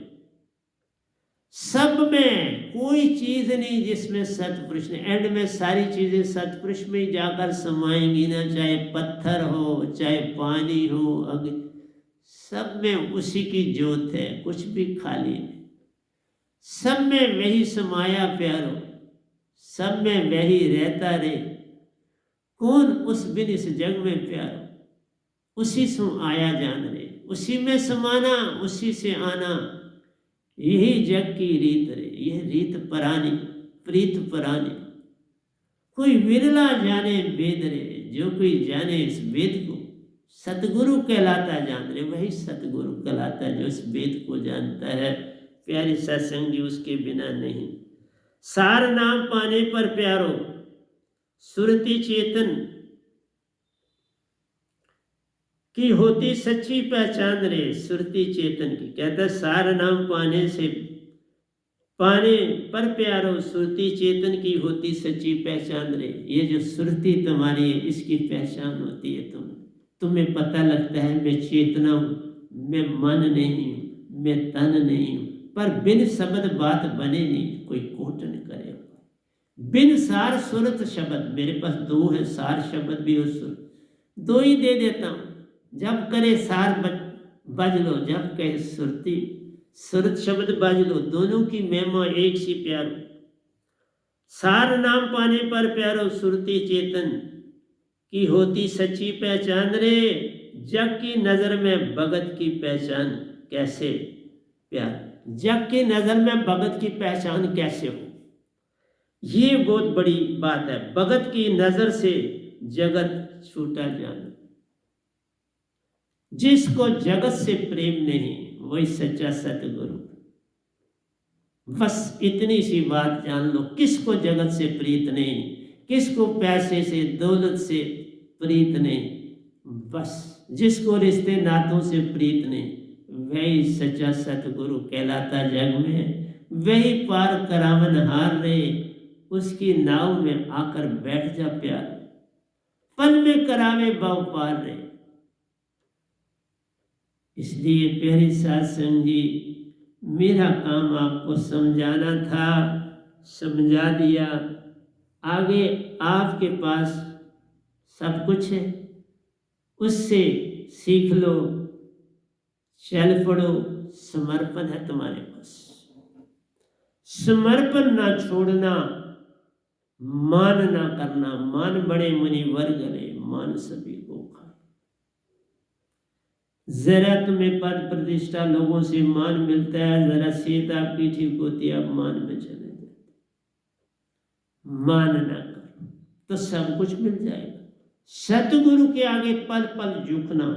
सब में कोई चीज नहीं जिसमें सतपुरुष ने, एंड में सारी चीजें सतपुरुष में ही जाकर समाएंगी ना, चाहे पत्थर हो, चाहे पानी हो, अग्नि, सब में उसी की ज्योत है, कुछ भी खाली नहीं। सब में वही समाया प्यारो, सब में वही रहता रे, कौन उस बिन इस जग में प्यारो, उसी से आया जान रे, उसी में समाना, उसी से आना, यही जग की रीत रे, यह रीत परानी, प्रीत परानी। कोई विरला जाने वेद रे, जो कोई जाने इस वेद को, सतगुरु कहलाता जान रे, वही सतगुरु कहलाता है जो इस वेद को जानता है। प्यारी सत्संग जी, उसके बिना नहीं। सार नाम पाने पर प्यारो सुरति चेतन की होती सच्ची पहचान रे, सुरति चेतन की। कहता सार नाम पाने पर प्यारो सुरति चेतन की होती सच्ची पहचान रे। ये जो सुरति तुम्हारी है, इसकी पहचान होती है तुम्हें पता लगता है मैं चेतना हूँ, मैं मन नहीं हूँ, मैं तन नहीं हूँ, पर बिन शब्द बात बने नहीं, कोई कोट न करे। बिन सार सुरत शब्द, मेरे पास दो है, सार शब्द भी और सुर, दो ही दे देता हूँ। जब करे सार बज लो, जब कहे सुरती सुरत शब्द बज लो, दोनों की महिमा एक सी प्यारो। सार नाम पाने पर प्यारो सुरती चेतन की होती सच्ची पहचान रे, जग की नजर में भगत की पहचान कैसे प्यार, जग की नजर में भगत की पहचान कैसे हो, ये बहुत बड़ी बात है। भगत की नजर से जगत छूटा जाना, जिसको जगत से प्रेम नहीं वही सच्चा सतगुरु। बस इतनी सी बात जान लो, किसको जगत से प्रीत नहीं, किसको पैसे से दौलत से प्रीत नहीं, बस जिसको रिश्ते नातों से प्रीत नहीं, वही सच्चा सतगुरु कहलाता जग में। वही पार करावन हार रहे, उसकी नाव में आकर बैठ जा प्यार, पल में करावे बाव पार रहे। इसलिए प्यारी सत्संग जी, मेरा काम आपको समझाना था, समझा दिया। आगे आपके पास सब कुछ है, उससे सीख लो, चल पड़ो। समर्पण है तुम्हारे पास, समर्पण ना छोड़ना, मान ना करना। मान बड़े मुनि वर्ग रे, मान सभी को खा। जरा तुम्हें पद प्रतिष्ठा लोगों से मान मिलता है, जरा सीता पीठी पोती अब मान में चले जाते। मान ना करो तो सब कुछ मिल जाएगा। सतगुरु के आगे पल पल झुकना,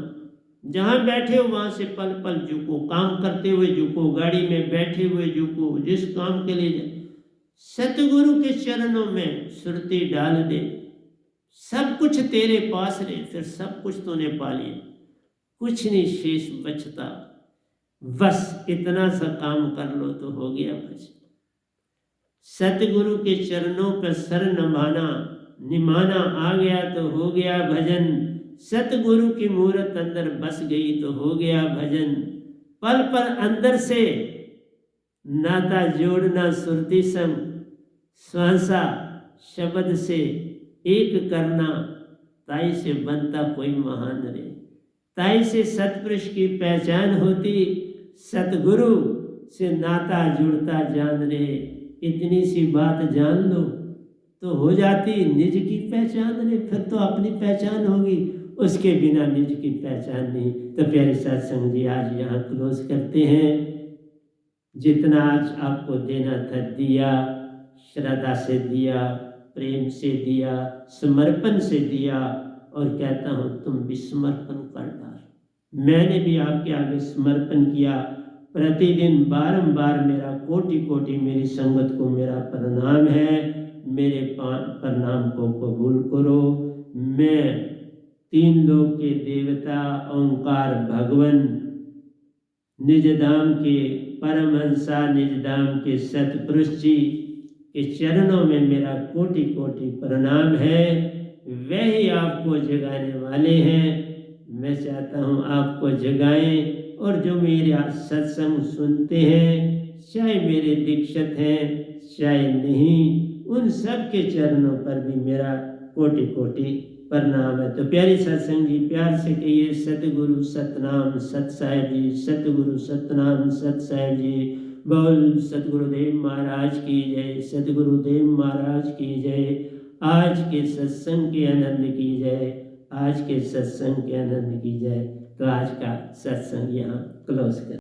जहां बैठे हो वहां से पल पल झुको, काम करते हुए झुको, गाड़ी में बैठे हुए झुको, जिस काम के लिए जाए सतगुरु के चरणों में सुरती डाल दे। सब कुछ तेरे पास रहे, फिर सब कुछ तूने पा लिया, कुछ नहीं शेष बचता। बस इतना सा काम कर लो तो हो गया भजन। सतगुरु के चरणों पर सर निमाना आ गया तो हो गया भजन। सतगुरु की मूरत अंदर बस गई तो हो गया भजन। पल पल अंदर से नाता जोड़ना सुरती संग, श्वासा शब्द से एक करना, ताई से बनता कोई महान रे। ताई से सतपुरुष की पहचान होती, सतगुरु से नाता जुड़ता जान रे। इतनी सी बात जान लो तो हो जाती निज की पहचान रे। फिर तो अपनी पहचान होगी, उसके बिना निज की पहचान नहीं। तो प्यारे सत्संग जी, आज यहाँ क्लोज करते हैं। जितना आज आपको देना था दिया, श्रद्धा से दिया, प्रेम से दिया, समर्पण से दिया, और कहता हूँ तुम भी समर्पण कर डाल। मैंने भी आपके आगे समर्पण किया। प्रतिदिन बारंबार मेरा कोटि कोटि मेरी संगत को मेरा प्रणाम है। मेरे प्रणाम को कबूल करो। मैं तीन लोक के देवता ओंकार भगवन निजधाम के परमहंसा निजधाम के सतपुरुष जी के चरणों में मेरा कोटि कोटि प्रणाम है। वे ही आपको जगाने वाले हैं। मैं चाहता हूँ आपको जगाएं, और जो मेरे सत्संग सुनते हैं, चाहे मेरे दीक्षित हैं चाहे नहीं, उन सब के चरणों पर भी मेरा कोटि कोटि प्रणाम है। तो प्यारी सत्संग जी, प्यार से कहिए सतगुरु सतनाम सत साहिब जी, सतगुरु सतनाम सत साहिब जी। बोल सतगुरुदेव महाराज की जय, सतगुरुदेव महाराज की जय। आज के सत्संग के आनंद की जय, आज के सत्संग के आनंद की जय। तो आज का सत्संग यहाँ क्लोज कर।